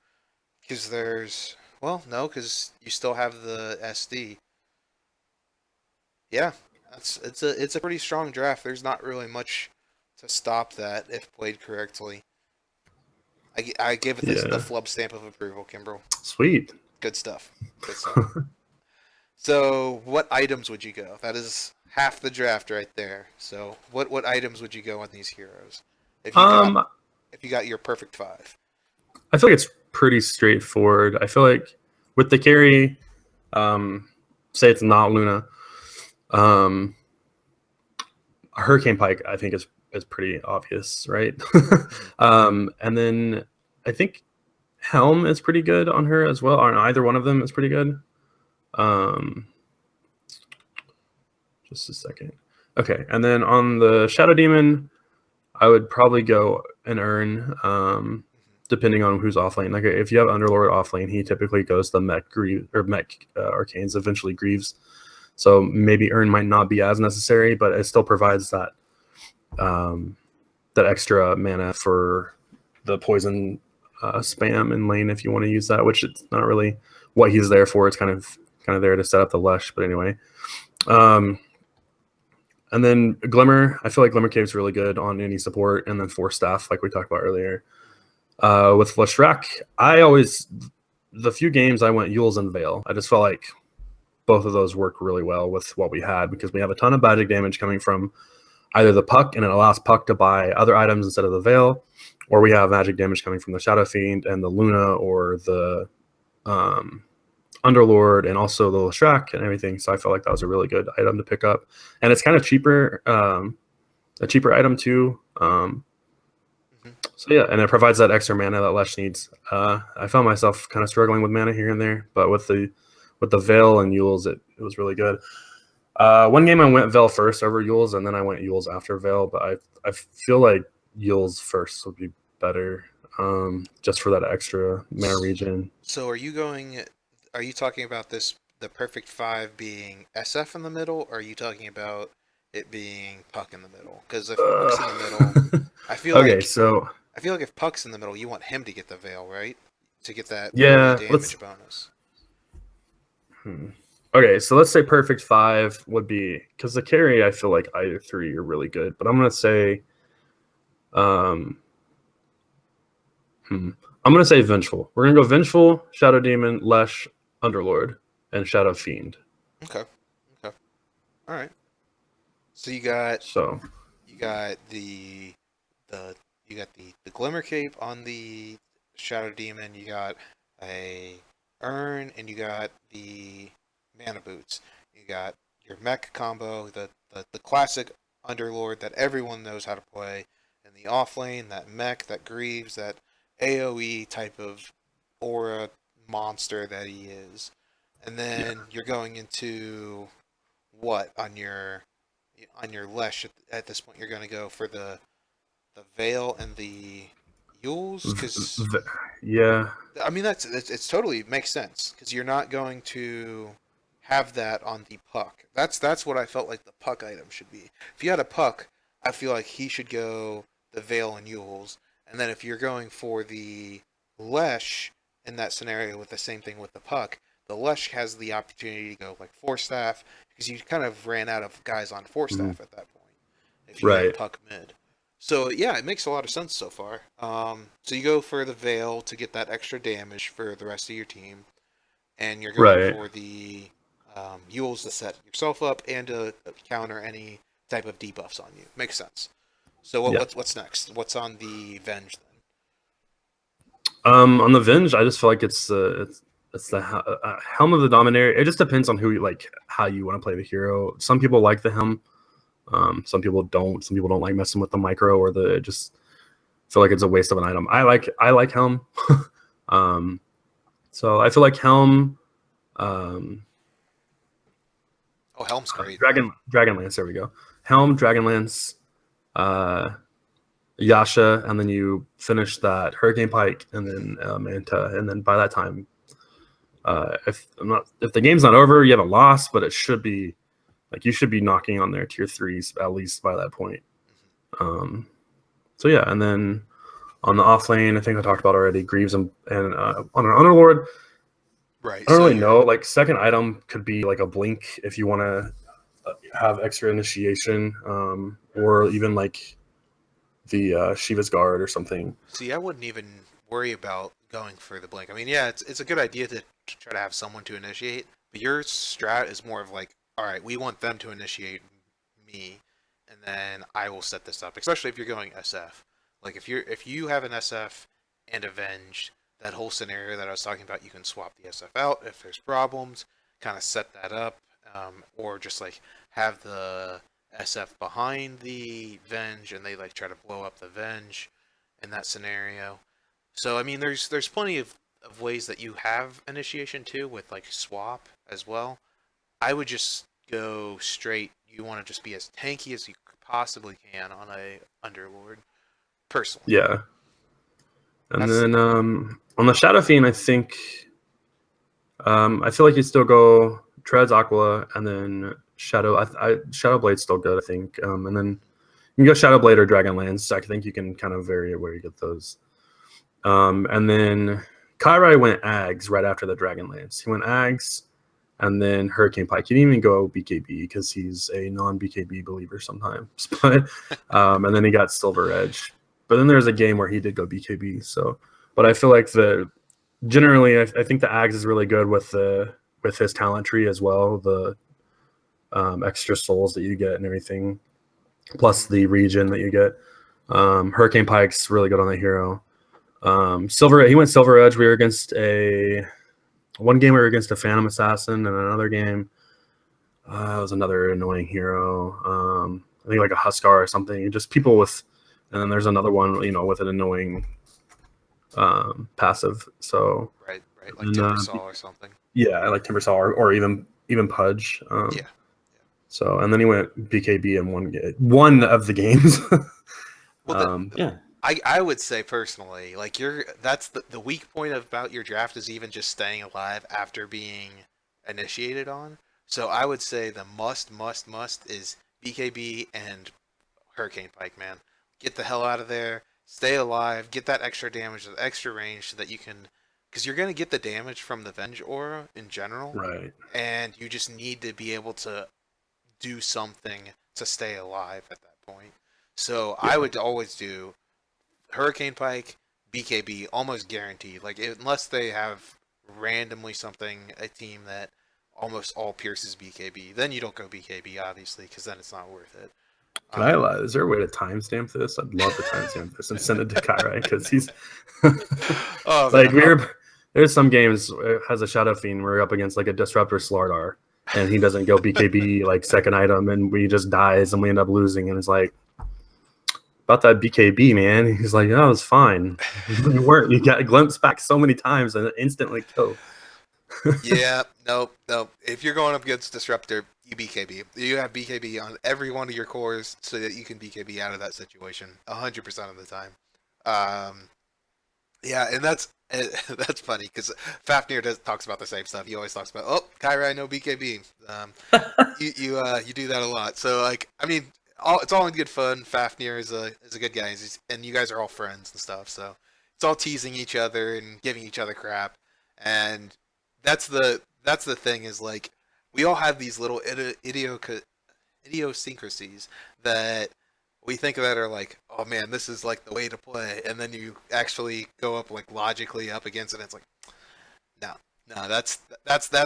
because there's Well, no, because you still have the SD. Yeah, it's a pretty strong draft. There's not really much to stop that if played correctly. I give it the Yeah, flub stamp of approval, Kimbrell. sweet. Good stuff. Good stuff. So, what items would you go? That is half the draft right there. So, what items would you go on these heroes if you got Um, if you got your perfect five? I feel like it's pretty straightforward. I feel like with the carry, say it's not Luna, um, Hurricane Pike, I think is pretty obvious, right? And then I think Helm is pretty good on her as well. On either one of them is pretty good. Um, just a second. Okay, and then on the Shadow Demon, I would probably go an Urn, depending on who's off lane. Like if you have Underlord off lane, he typically goes the Mech Grieve or Mech Arcanes, eventually Greaves. So maybe Urn might not be as necessary, but it still provides that that extra mana for the poison spam in lane if you want to use that, which it's not really what he's there for. It's kind of there to set up the Lesh, but anyway. And then Glimmer, I feel like Glimmer Cave's really good on any support, and then Force Staff, like we talked about earlier. With Leshrac, the few games I went Yules and Veil. I just felt like both of those work really well with what we had because we have a ton of magic damage coming from either the Puck, and it allows Puck to buy other items instead of the Veil, or we have magic damage coming from the Shadow Fiend and the Luna or the Underlord and also the Leshrac and everything. So I felt like that was a really good item to pick up. And it's kind of cheaper, a cheaper item too. So yeah, and it provides that extra mana that Lesh needs. I found myself kind of struggling with mana here and there, but with the Veil and Yules, it was really good. One game I went Veil first over Yules, and then I went Yules after Veil, but I feel like Yules first would be better, just for that extra mana regen. So, are you talking about the perfect five being SF in the middle, or are you talking about it being Puck in the middle? Because if Puck's in the middle, I feel Okay, like so I feel like if Puck's in the middle, you want him to get the Veil, right? To get that early yeah, damage bonus. Okay, so let's say perfect five would be because the carry I feel like either three are really good, but I'm gonna say, I'm gonna say Vengeful. We're gonna go Vengeful, Shadow Demon, Lesh, Underlord, and Shadow Fiend. Okay. Okay. All right. So you got So the the Glimmer Cape on the Shadow Demon. You got a Urn, and you got the Mana Boots. You got your mech combo, the classic Underlord that everyone knows how to play, and the off lane, that mech, that Greaves, that AoE type of aura monster that he is. And then you're going into what on your Lesh at this point. You're going to go for the Veil and the Yules because yeah, I mean it's totally makes sense because you're not going to have that on the Puck. That's what I felt like the Puck item should be. If you had a Puck, I feel like he should go the Veil and Yules, and then if you're going for the Lesh in that scenario with the same thing with the Puck, the Lesh has the opportunity to go like Force Staff because you kind of ran out of guys on Force Staff at that point if you had right. Puck mid. So yeah, it makes a lot of sense so far. So you go for the Veil to get that extra damage for the rest of your team, and you're going Right. for the Yules to set yourself up and to counter any type of debuffs on you. Makes sense. So Yeah. what's next? What's on the Venge then? On the Venge, I just feel like it's the Helm of the Dominator. It just depends on who you like, how you want to play the hero. Some people like the Helm. Some people don't. Some people don't like messing with the micro or the just feel like it's a waste of an item. I like Helm. So I feel like Helm, Oh, Helm's great. Dragonlance. There we go. Helm, Dragonlance, Yasha, and then you finish that Hurricane Pike, and then Manta, and then by that time, if the game's not over, you haven't lost, but it should be like you should be knocking on their tier threes at least by that point. So yeah, and then on the off lane, I think I talked about already Greaves and on an Underlord. Right. I don't So really you're know. Like second item could be like a blink if you want to have extra initiation, or even like the Shiva's Guard or something. See, I wouldn't even worry about going for the blink. I mean, yeah, it's a good idea to try to have someone to initiate, but your strat is more of like, all right, we want them to initiate me, and then I will set this up. Especially if you're going SF. Like if you have an SF and Avenged, that whole scenario that I was talking about, you can swap the SF out if there's problems, kind of set that up, or just like have the SF behind the Venge, and they like try to blow up the Venge in that scenario. So I mean, there's plenty of ways that you have initiation too, with like swap as well. I would just go straight. You want to just be as tanky as you possibly can on a Underlord, personally. Yeah. And That's then on the Shadow Fiend, I think I feel like you still go Treads Aqua and then Shadow. Shadow Blade's still good, I think. And then you can go Shadow Blade or Dragonlance. I think you can kind of vary where you get those. And then Kairai went Ags right after the Dragonlance. He went Ags and then Hurricane Pike. He didn't even go BKB because he's a non-BKB believer sometimes. But and then he got Silver Edge. But then there's a game where he did go BKB. So, but I feel like generally I think the Ags is really good with his talent tree as well. The extra souls that you get and everything, plus the regen that you get. Hurricane Pike's really good on the hero. He went Silver Edge. We were against one game we were against a Phantom Assassin, and another game it was another annoying hero. I think like a Huskar or something. Just people with, and then there's another one, with an annoying passive. So right, like Timbersaw or something. Yeah, I like Timbersaw or even Pudge. Yeah. So and then he went BKB in one of the games. Well, yeah. I would say personally, like that's the weak point about your draft is even just staying alive after being initiated on. So I would say the must is BKB and Hurricane Pike, man. Get the hell out of there, stay alive, get that extra damage, the extra range so that you can, because you're gonna get the damage from the Venge aura in general. Right. And you just need to be able to do something to stay alive at that point. So yeah. I would always do Hurricane Pike, BKB, almost guaranteed. Like unless they have randomly a team that almost all pierces BKB, then you don't go BKB obviously, because then it's not worth it. Is there a way to timestamp this? I'd love to timestamp this and send it to Kairai because he's there's some games has a Shadow Fiend we're up against like a Disruptor Slardar and he doesn't go BKB like second item and we just dies and we end up losing and it's like about that BKB, man. He's like, oh, it's fine. You got glimpsed back so many times and instantly killed. Yeah, nope. If you're going up against Disruptor, you BKB. You have BKB on every one of your cores so that you can BKB out of that situation 100% of the time. Yeah, and that's funny because Fafnir talks about the same stuff. He always talks about, oh, Kairai, no BKB. You do that a lot. So like, I mean, it's all in good fun. Fafnir is a good guy, and you guys are all friends and stuff. So it's all teasing each other and giving each other crap, and that's the thing is like we all have these little idiosyncrasies that we think that are like, oh man, this is like the way to play, and then you actually go up like logically up against it, and it's like, no, that's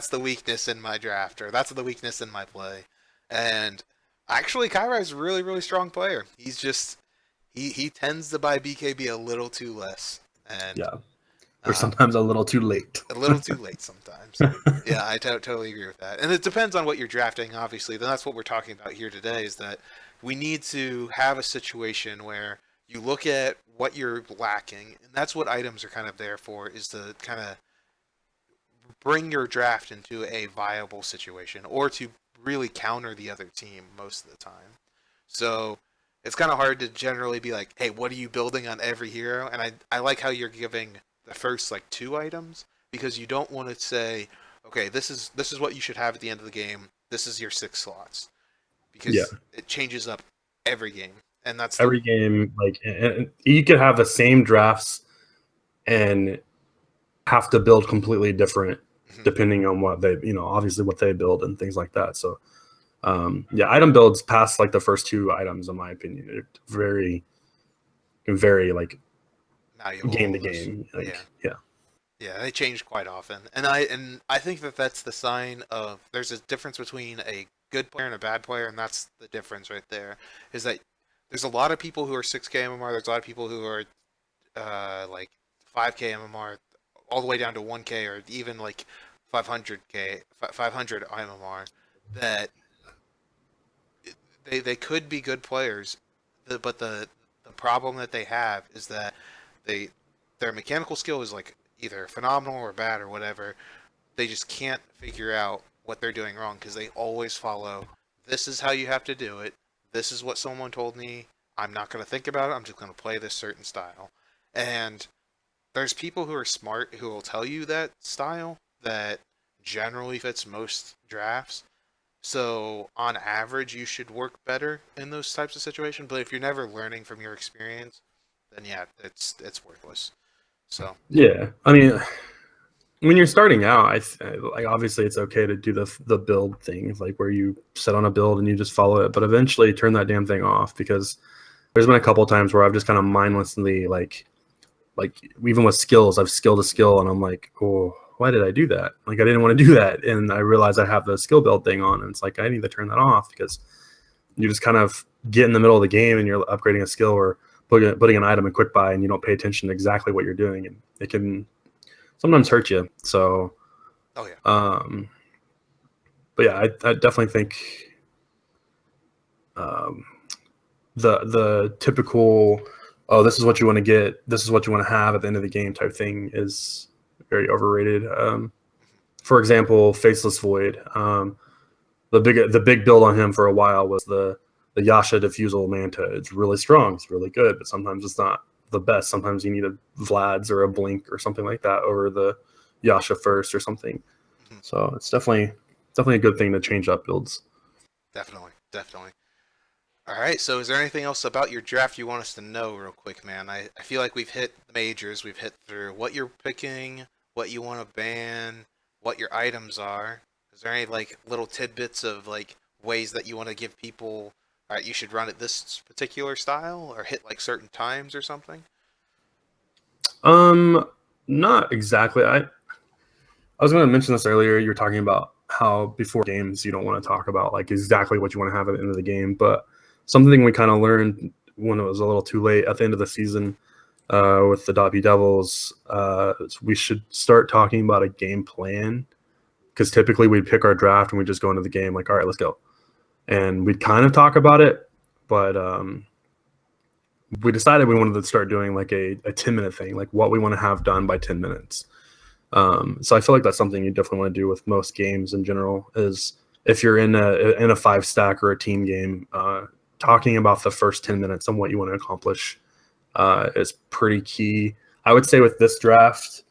the weakness in my draft, or that's the weakness in my play, and actually Kairai's a really, really strong player. He's just he tends to buy BKB a little too less, and yeah. Or sometimes a little too late. A little too late sometimes. Yeah, I totally agree with that. And it depends on what you're drafting, obviously. Then that's what we're talking about here today, is that we need to have a situation where you look at what you're lacking, and that's what items are kind of there for, is to kind of bring your draft into a viable situation, or to really counter the other team most of the time. So it's kind of hard to generally be like, hey, what are you building on every hero? And I like how you're giving the first like 2 items, because you don't want to say, okay, this is what you should have at the end of the game. This is your 6 slots, because it changes up every game, and that's every game. Like, and you could have the same drafts and have to build completely different Mhm. depending on what they, obviously what they build and things like that. So yeah, item builds past like the first two items, in my opinion, are very, very like Malleable game to almost. game. Yeah. Like, yeah. Yeah, they change quite often, and I think that that's the sign of there's a difference between a good player and a bad player, and that's the difference right there. Is that there's a lot of people who are 6K MMR, there's a lot of people who are like 5K MMR, all the way down to 1K or even like 500K 500 MMR that they could be good players, but the problem that they have is that they their mechanical skill is like either phenomenal or bad or whatever. They just can't figure out what they're doing wrong because they always follow. This is how you have to do it. This is what someone told me. I'm not going to think about it. I'm just going to play this certain style. And there's people who are smart who will tell you that style that generally fits most drafts. So on average, you should work better in those types of situations. But if you're never learning from your experience, then yeah, it's worthless. So Yeah. I mean, when you're starting out, like obviously it's okay to do the build things, like where you set on a build and you just follow it, but eventually turn that damn thing off, because there's been a couple times where I've just kind of mindlessly like even with skills, I've skilled a skill and I'm like, oh, why did I do that? Like I didn't want to do that, and I realize I have the skill build thing on, and it's like I need to turn that off, because you just kind of get in the middle of the game and you're upgrading a skill or putting an item in quick buy and you don't pay attention to exactly what you're doing, and it can sometimes hurt you. So oh yeah. um, but yeah, I definitely think um, the typical, oh, this is what you want to get, this is what you want to have at the end of the game type thing is very overrated. For example, Faceless Void. The big build on him for a while was the Yasha Diffusal Manta. It's really strong, it's really good, but sometimes it's not the best. Sometimes you need a Vlad's or a Blink or something like that over the Yasha first or something. Mhm. So it's definitely a good thing to change up builds. Definitely, definitely. All right, so is there anything else about your draft you want us to know real quick, man? I feel like we've hit the majors, we've hit through what you're picking, what you want to ban, what your items are. Is there any like little tidbits of like ways that you want to give people, all right, you should run it this particular style or hit like certain times or something? Um, Not exactly. I was going to mention this earlier. You were talking about how before games you don't want to talk about like exactly what you want to have at the end of the game, but something we kind of learned when it was a little too late at the end of the season with the Dobby Devils, we should start talking about a game plan, because typically we'd pick our draft and we'd just go into the game like, all right, let's go, and we'd kind of talk about it, but we decided we wanted to start doing like a 10-minute thing, like what we want to have done by 10 minutes. So I feel like that's something you definitely want to do with most games in general. Is if you're in a 5 stack or a team game, talking about the first 10 minutes and what you want to accomplish is pretty key. I would say with this draft,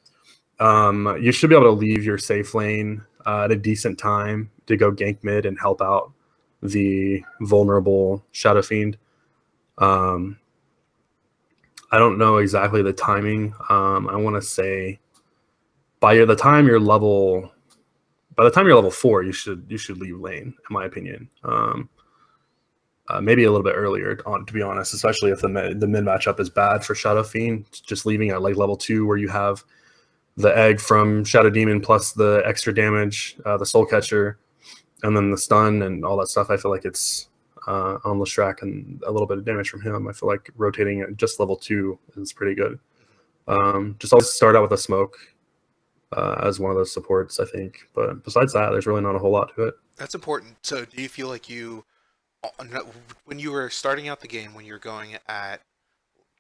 you should be able to leave your safe lane at a decent time to go gank mid and help out the vulnerable Shadow Fiend. Um, I don't know exactly the timing. I want to say by the time you're level by the time you're level 4, you should leave lane, in my opinion. Maybe a little bit earlier, to be honest, especially if the mid matchup is bad for Shadow Fiend. Just leaving at like level 2, where you have the egg from Shadow Demon plus the extra damage, the Soul Catcher, and then the stun and all that stuff. I feel like it's on Leshrac and a little bit of damage from him. I feel like rotating at just level 2 is pretty good. Just always start out with a smoke as one of those supports, I think. But besides that, there's really not a whole lot to it. That's important. So do you feel like when you were starting out the game, when you're going at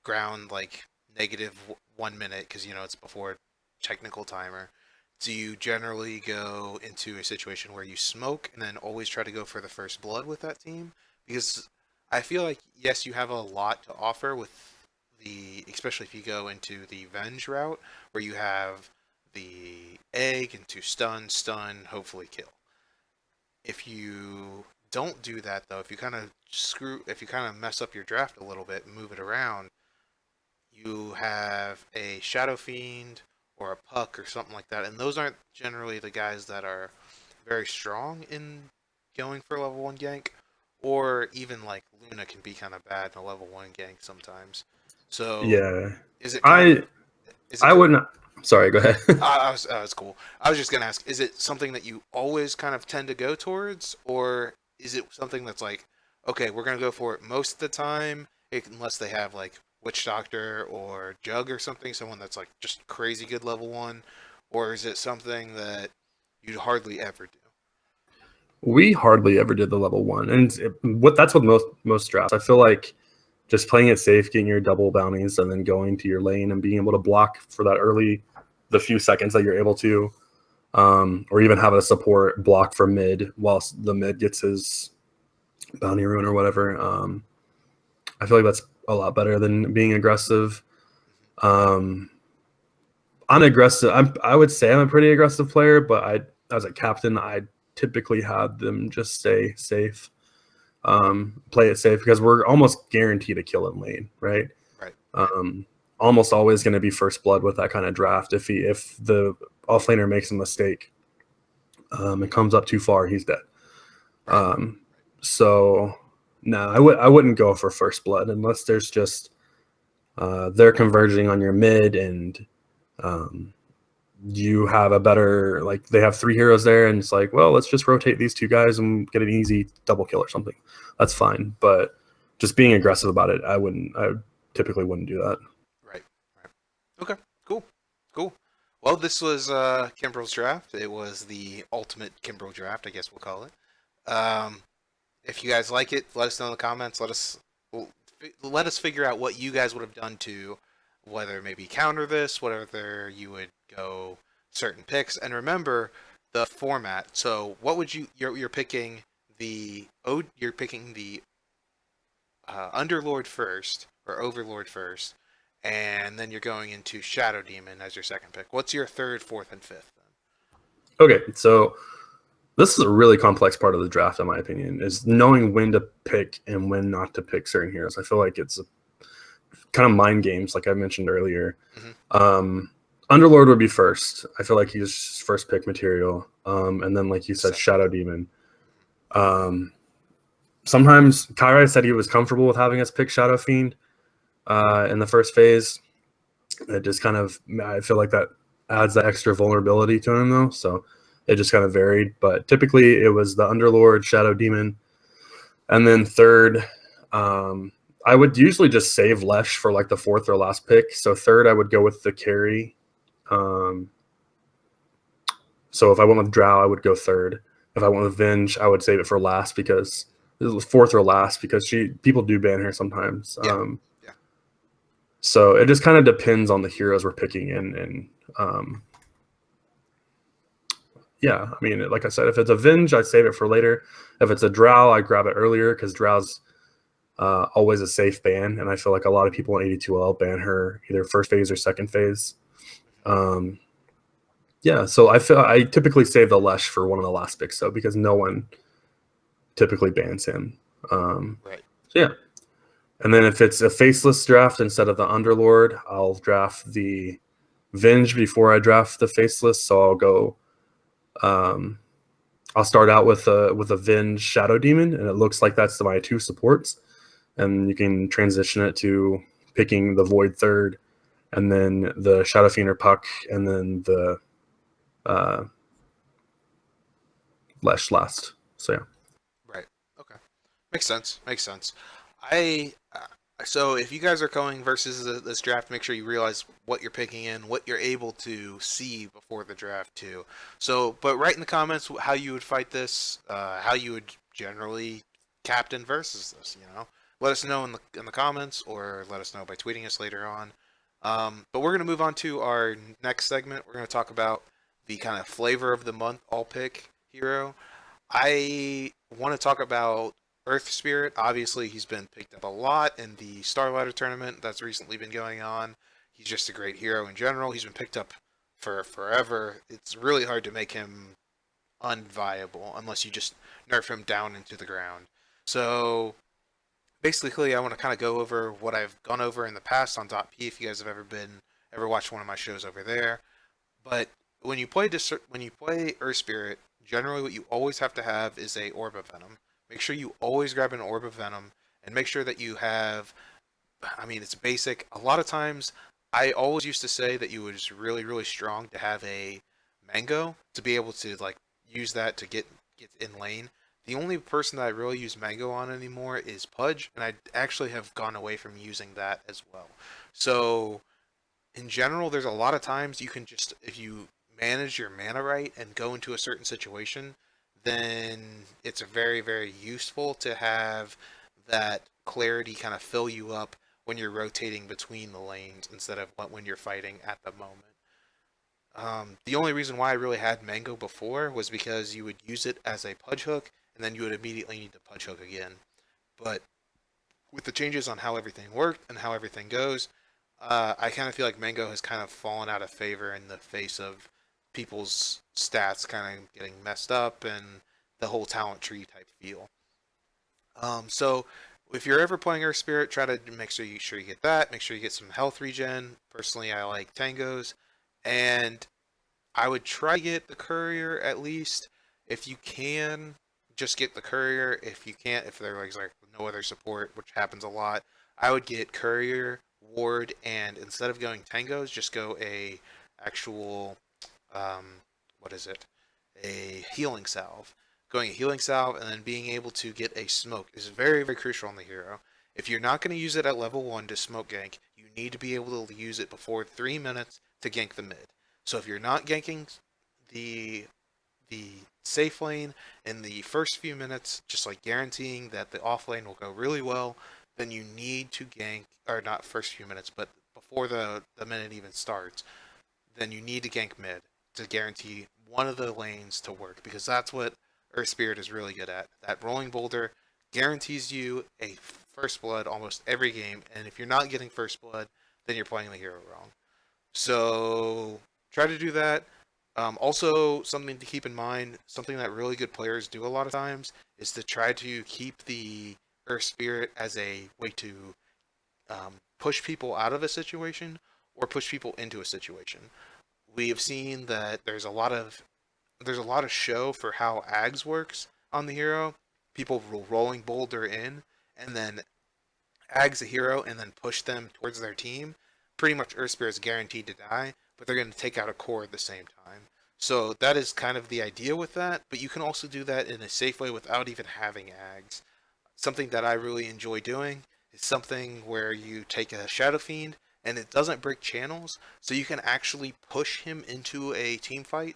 ground like negative 1 minute because you know it's before technical timer, do you generally go into a situation where you smoke and then always try to go for the first blood with that team? Because I feel like yes, you have a lot to offer with especially if you go into the Venge route where you have the egg into stun, hopefully kill. If you don't do that though, if you kind of mess up your draft a little bit, move it around, you have a Shadow Fiend or a Puck or something like that. And those aren't generally the guys that are very strong in going for level 1 gank, or even like Luna can be kind of bad in a level 1 gank sometimes. So Yeah, is it kind of I is it I wouldn't. Sorry, go ahead. was cool. I was just gonna ask: is it something that you always kind of tend to go towards, or is it something that's like, okay, we're gonna go for it most of the time, unless they have like Witch Doctor or Jug or something, someone that's like just crazy good level 1, or is it something that you hardly ever do? We hardly ever did the level 1, and that's what most drafts. I feel like just playing it safe, getting your double bounties, and then going to your lane and being able to block for the few seconds that you're able to, or even have a support block for mid whilst the mid gets his bounty rune or whatever. I feel like that's a lot better than being aggressive. Um, I'm aggressive. I would say I'm a pretty aggressive player, but as a captain, I typically had them just stay safe, play it safe because we're almost guaranteed a kill in lane, right? Right. Um, almost always going to be first blood with that kind of draft. If the offlaner makes a mistake, and comes up too far, he's dead. Right. So no, I wouldn't go for first blood unless there's just they're converging on your mid and you have a better, like they have 3 heroes there and it's like, well, let's just rotate these 2 guys and get an easy double kill or something. That's fine, but just being aggressive about it, I typically wouldn't do that. Right. Right. Okay. Cool. Cool. Well, this was Kimbrell's draft. It was the ultimate Kimbrell draft, I guess we'll call it. If you guys like it, let us know in the comments. Let us figure out what you guys would have done to whether maybe counter this, whether you would go certain picks, and remember the format. So, what would you're picking you're picking the Underlord first or Overlord first, and then you're going into Shadow Demon as your second pick. What's your third, fourth, and fifth? Okay, so this is a really complex part of the draft, in my opinion, is knowing when to pick and when not to pick certain heroes. I feel like it's kind of mind games, like I mentioned earlier. Mm-hmm. Underlord would be first. I feel like he's first pick material. And then, like you said, Second. Shadow Demon. Sometimes Kyrie said he was comfortable with having us pick Shadow Fiend in the first phase. It just kind of, I feel like that adds that extra vulnerability to him, though. So it just kind of varied. But typically it was the Underlord, Shadow Demon. And then third, I would usually just save Lesh for like the fourth or last pick. So third, I would go with the carry. So if I went with Drow, I would go third. If I went with Venge, I would save it for last because this was fourth or last because people do ban her sometimes. Yeah. Yeah. So it just kind of depends on the heroes we're picking and yeah, I mean, like I said, if it's a Venge, I'd save it for later. If it's a Drow, I grab it earlier because Drow's always a safe ban, and I feel like a lot of people in 82L ban her either first phase or second phase. Yeah, so I typically save the Lesh for one of the last picks though because no one typically bans him. Right. So yeah, and then if it's a faceless draft instead of the Underlord, I'll draft the Venge before I draft the faceless. So I'll go. I'll start out with a Venge Shadow Demon, and it looks like that's my 2 supports. And you can transition it to picking the Void third, and then the Shadow Fiend or Puck, and then the Lesh last. So yeah. Right. Okay. Makes sense. Makes sense. I so if you guys are going versus this draft, make sure you realize what you're picking in, what you're able to see before the draft too. So, but write in the comments how you would fight this, how you would generally captain versus this. Let us know in the comments, or let us know by tweeting us later on. But we're gonna move on to our next segment. We're gonna talk about the kind of flavor of the month all pick hero. I want to talk about Earth Spirit. Obviously, he's been picked up a lot in the Starlighter tournament that's recently been going on. He's just a great hero in general. He's been picked up for forever. It's really hard to make him unviable unless you just nerf him down into the ground. So basically, I want to kind of go over what I've gone over in the past on .p if you guys have ever watched one of my shows over there. But when you play Earth Spirit, generally what you always have to have is a Orb of Venom. Make sure you always grab an Orb of Venom, and make sure that you have. I mean, it's basic. A lot of times, I always used to say that you were just really, really strong to have a Mango to be able to like use that to get in lane. The only person that I really use Mango on anymore is Pudge, and I actually have gone away from using that as well. So in general, there's a lot of times you can just, if you manage your mana right and go into a certain situation, then it's very, very useful to have that clarity kind of fill you up when you're rotating between the lanes instead of when you're fighting at the moment. The only reason why I really had Mango before was because you would use it as a Pudge hook, and then you would immediately need to Pudge hook again. But with the changes on how everything worked and how everything goes, I kind of feel like Mango has kind of fallen out of favor in the face of people's stats kind of getting messed up and the whole talent tree type feel. So if you're ever playing Earth Spirit, try to make sure you get that. Make sure you get some health regen. Personally, I like Tangos, and I would try to get the Courier at least if you can. Just get the Courier. If you can't, if there's like no other support, which happens a lot, I would get Courier, Ward, and instead of going Tangos, just go a actual what is it? A healing salve. Going a healing salve and then being able to get a smoke is very, very crucial on the hero. If you're not going to use it at level 1 to smoke gank, you need to be able to use it before 3 minutes to gank the mid. So if you're not ganking the safe lane in the first few minutes, just like guaranteeing that the off lane will go really well, then you need to gank, or not first few minutes, but before the minute even starts, then you need to gank mid to guarantee one of the lanes to work, because that's what Earth Spirit is really good at. That rolling boulder guarantees you a first blood almost every game, and if you're not getting first blood, then you're playing the hero wrong. So try to do that. Also, something to keep in mind, something that really good players do a lot of times, is to try to keep the Earth Spirit as a way to push people out of a situation or push people into a situation. We have seen that there's a lot of show for how Ags works on the hero. People rolling boulder in and then Ags a hero and then push them towards their team. Pretty much Earth Spirit is guaranteed to die, but they're going to take out a core at the same time. So that is kind of the idea with that, but you can also do that in a safe way without even having Ags. Something that I really enjoy doing is something where you take a Shadow Fiend and it doesn't break channels, so you can actually push him into a team fight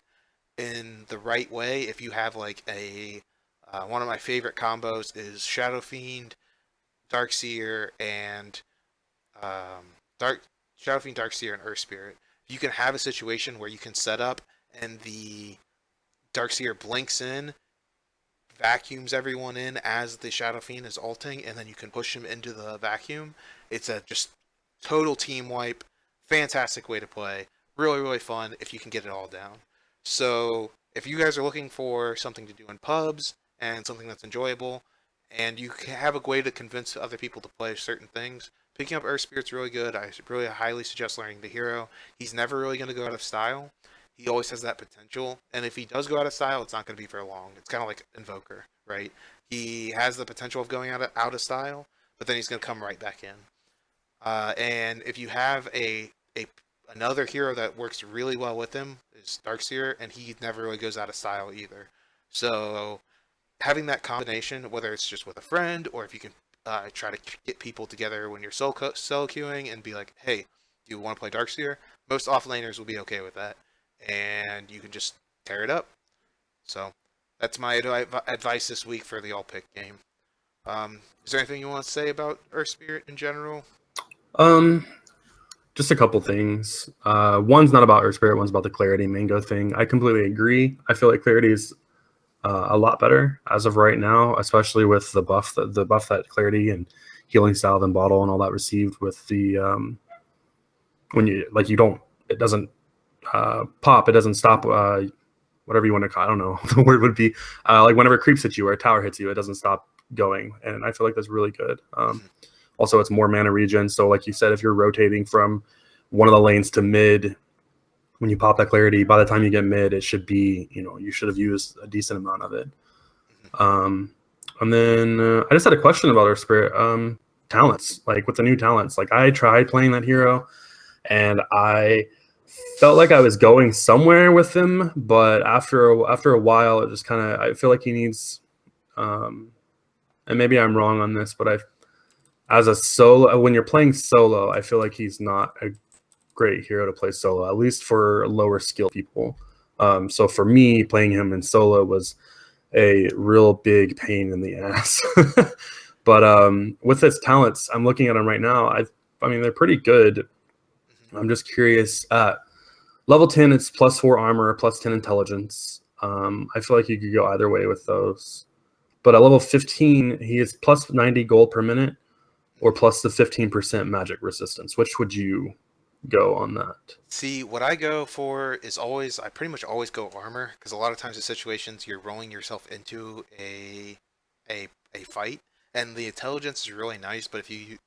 in the right way. If you have like a one of my favorite combos is Shadow Fiend, Darkseer, and Shadow Fiend, Darkseer, and Earth Spirit. You can have a situation where you can set up and the Darkseer blinks in, vacuums everyone in as the Shadow Fiend is ulting, and then you can push him into the vacuum. It's a just total team wipe. Fantastic way to play. Really, really fun if you can get it all down. So if you guys are looking for something to do in pubs and something that's enjoyable, and you have a way to convince other people to play certain things, picking up Earth Spirit's really good. I really highly suggest learning the hero. He's never really going to go out of style. He always has that potential, and if he does go out of style, it's not going to be for long. It's kind of like Invoker, right? He has the potential of going out of style, but then he's going to come right back in. And if you have another hero that works really well with him is Darkseer, and he never really goes out of style either. So having that combination, whether it's just with a friend or if you can try to get people together when you're solo queuing and be like, hey, do you want to play Darkseer? Most offlaners will be okay with that, and you can just tear it up. So that's my advice this week for the all-pick game. Is there anything you want to say about Earth Spirit in general? Just a couple things. One's not about Earth Spirit, one's about the Clarity Mango thing. I completely agree. I feel like Clarity is a lot better as of right now, especially with the buff that Clarity and Healing Salve and Bottle and all that received with the when you it doesn't pop, it doesn't stop, whatever you want to call it. I don't know the word would be, like whenever it creeps at you or a tower hits you, it doesn't stop going, and I feel like that's really good. Also, it's more mana regen, so like you said, if you're rotating from one of the lanes to mid, when you pop that clarity, by the time you get mid, it should be, you should have used a decent amount of it. And then I just had a question about our spirit talents, like with the new talents. Like I tried playing that hero, and I felt like I was going somewhere with him, but after a while, it just I feel like he needs. And maybe I'm wrong on this, but as a solo, when you're playing solo, I feel like he's not a great hero to play solo, at least for lower skill people. So for me, playing him in solo was a real big pain in the ass. But with his talents, I'm looking at them right now. I mean, they're pretty good. I'm just curious. Level 10, it's +4 armor, +10 intelligence. I feel like you could go either way with those. But at level 15, he is +90 gold per minute, or plus the 15% magic resistance. Which would you go on that? See, what I go for is I pretty much always go armor, because a lot of times in situations you're rolling yourself into a fight, and the intelligence is really nice, but if you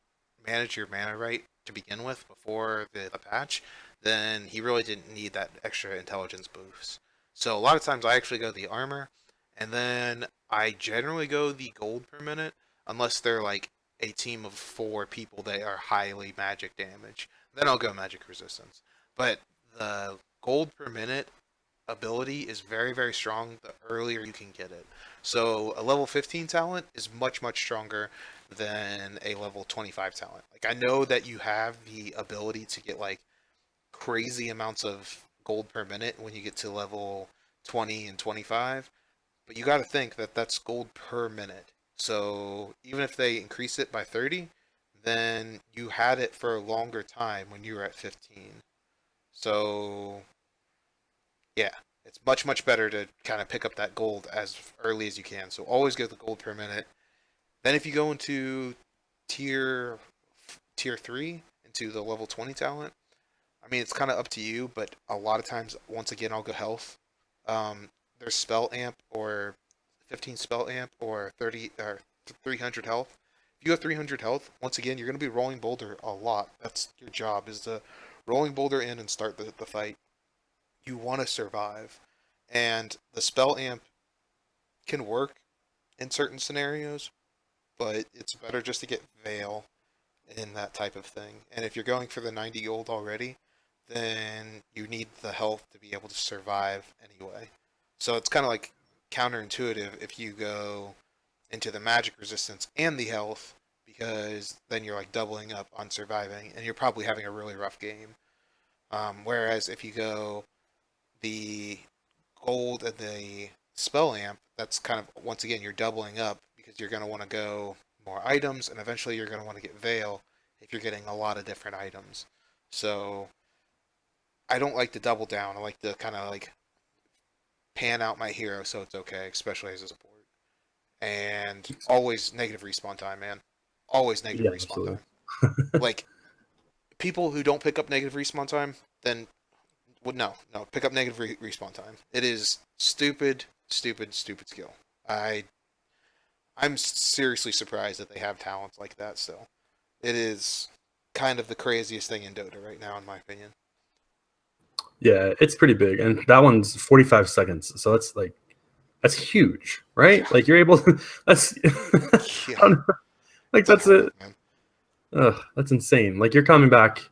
manage your mana right to begin with before the patch, then he really didn't need that extra intelligence boost. So a lot of times I actually go the armor, and then I generally go the gold per minute, unless they're like a team of 4 people that are highly magic damage. Then I'll go magic resistance. But the gold per minute ability is very, very strong the earlier you can get it. So a level 15 talent is much, much stronger than a level 25 talent. Like I know that you have the ability to get like crazy amounts of gold per minute when you get to level 20 and 25, but you got to think that that's gold per minute. So even if they increase it by 30, then you had it for a longer time when you were at 15. So yeah, it's much, much better to kind of pick up that gold as early as you can. So always get the gold per minute. Then if you go into tier 3, into the level 20 talent, I mean, it's kind of up to you, but a lot of times, once again, I'll go health. There's spell amp or 15 spell amp or 30 or 300 health. If you have 300 health, once again, you're going to be rolling boulder a lot. That's your job, is to rolling boulder in and start the fight. You want to survive. And the spell amp can work in certain scenarios, but it's better just to get Veil in that type of thing. And if you're going for the 90 gold already, then you need the health to be able to survive anyway. So it's kind of like counterintuitive if you go into the magic resistance and the health, because then you're like doubling up on surviving, and you're probably having a really rough game. Whereas if you go the gold and the spell amp, that's kind of, once again, you're doubling up, because you're going to want to go more items, and eventually you're going to want to get Veil if you're getting a lot of different items. So I don't like to double down. I like to kind of like pan out my hero so it's okay, especially as a support. And always negative respawn time, man. Always negative respawn time. Like, people who don't pick up negative respawn time, then no, pick up negative respawn time. It is stupid, stupid, stupid skill. I'm seriously surprised that they have talents like that still. It is kind of the craziest thing in Dota right now, in my opinion. Yeah, it's pretty big, and that one's 45 seconds, so that's huge, right? Yeah. Like you're able to, that's yeah. Like that's it. That's insane. Like you're coming back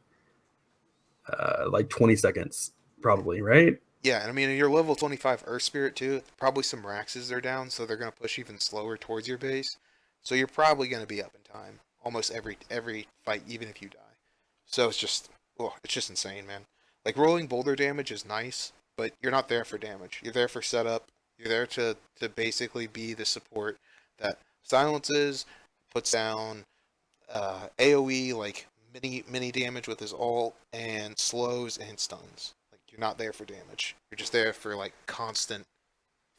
like 20 seconds probably, right? Yeah, and I mean, you're level 25 Earth Spirit too. Probably some Raxes are down, so they're going to push even slower towards your base. So you're probably going to be up in time almost every fight, even if you die. So it's just insane, man. Like, rolling boulder damage is nice, but you're not there for damage. You're there for setup. You're there to basically be the support that silences, puts down AoE, like mini damage with his ult, and slows and stuns. Like, you're not there for damage. You're just there for like constant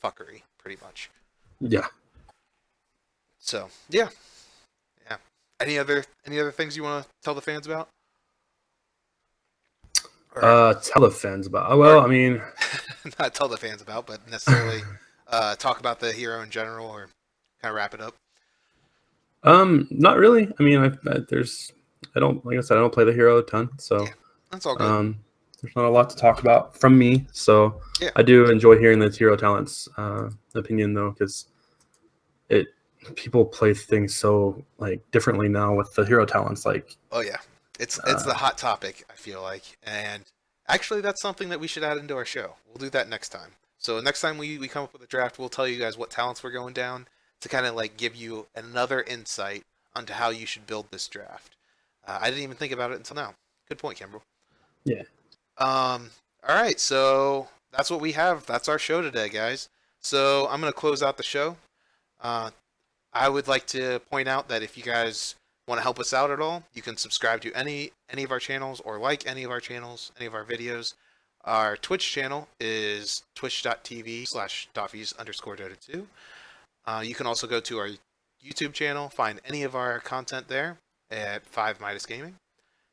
fuckery, pretty much. Yeah. So yeah. Any other things you want to tell the fans about? Tell the fans about. Well, I mean, not tell the fans about, but necessarily talk about the hero in general, or kind of wrap it up. Not really. I mean, I don't, like I said, I don't play the hero a ton, so yeah, that's all good. there's not a lot to talk about from me. So Yeah. I do enjoy hearing the hero talents opinion though, because people play things so like differently now with the hero talents. Like, Oh yeah, it's the hot topic. I feel like, and actually, that's something that we should add into our show. We'll do that next time. So next time we come up with a draft, we'll tell you guys what talents we're going down to kind of like give you another insight onto how you should build this draft. I didn't even think about it until now. Good point, Kimbrell. yeah. All right, so that's what we have. That's our show today, guys. So I'm gonna close out the show. Uh, I would like to point out that if you guys want to help us out at all, you can subscribe to any of our channels or like any of our channels, any of our videos. Our Twitch channel is twitch.tv/Toffees_Dota2. You can also go to our YouTube channel, find any of our content there at 5 Midas Gaming.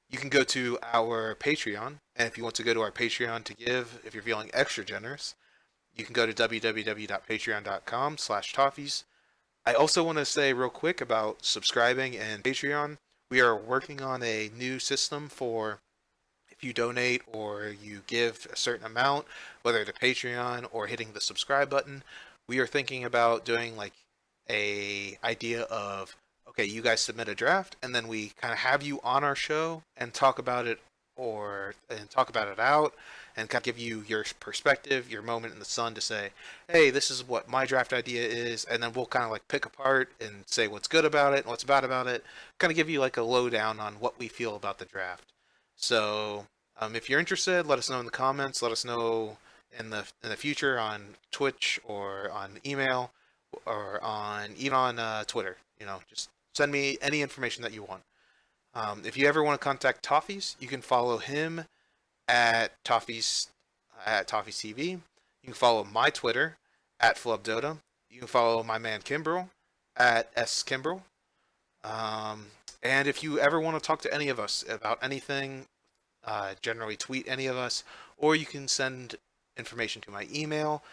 You can go to our Patreon, and if you want to go to our Patreon to give, if you're feeling extra generous, you can go to www.patreon.com/Toffees. I also want to say real quick about subscribing and Patreon. We are working on a new system for if you donate or you give a certain amount, whether to Patreon or hitting the subscribe button. We are thinking about doing like a idea of okay, you guys submit a draft and then we kind of have you on our show and talk about it and talk about it out and kind of give you your perspective, your moment in the sun to say, hey, this is what my draft idea is, and then we'll kind of like pick apart and say what's good about it and what's bad about it, kind of give you like a lowdown on what we feel about the draft. So if you're interested, let us know in the comments. Let us know in the future on Twitch or on email or on even on Twitter. Just send me any information that you want. If you ever want to contact Toffees, you can follow him at Toffees TV. You can follow my Twitter at Flubb Dota. You can follow my man Kimbrell at Kimbrell. And if you ever want to talk to any of us about anything, generally tweet any of us, or you can send information to my email,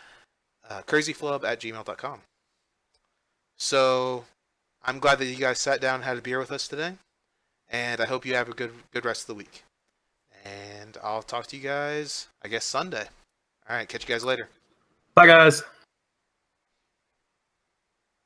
crazyflubb@gmail.com. So I'm glad that you guys sat down and had a beer with us today, and I hope you have a good rest of the week. And I'll talk to you guys, I guess, Sunday. All right, catch you guys later. Bye, guys.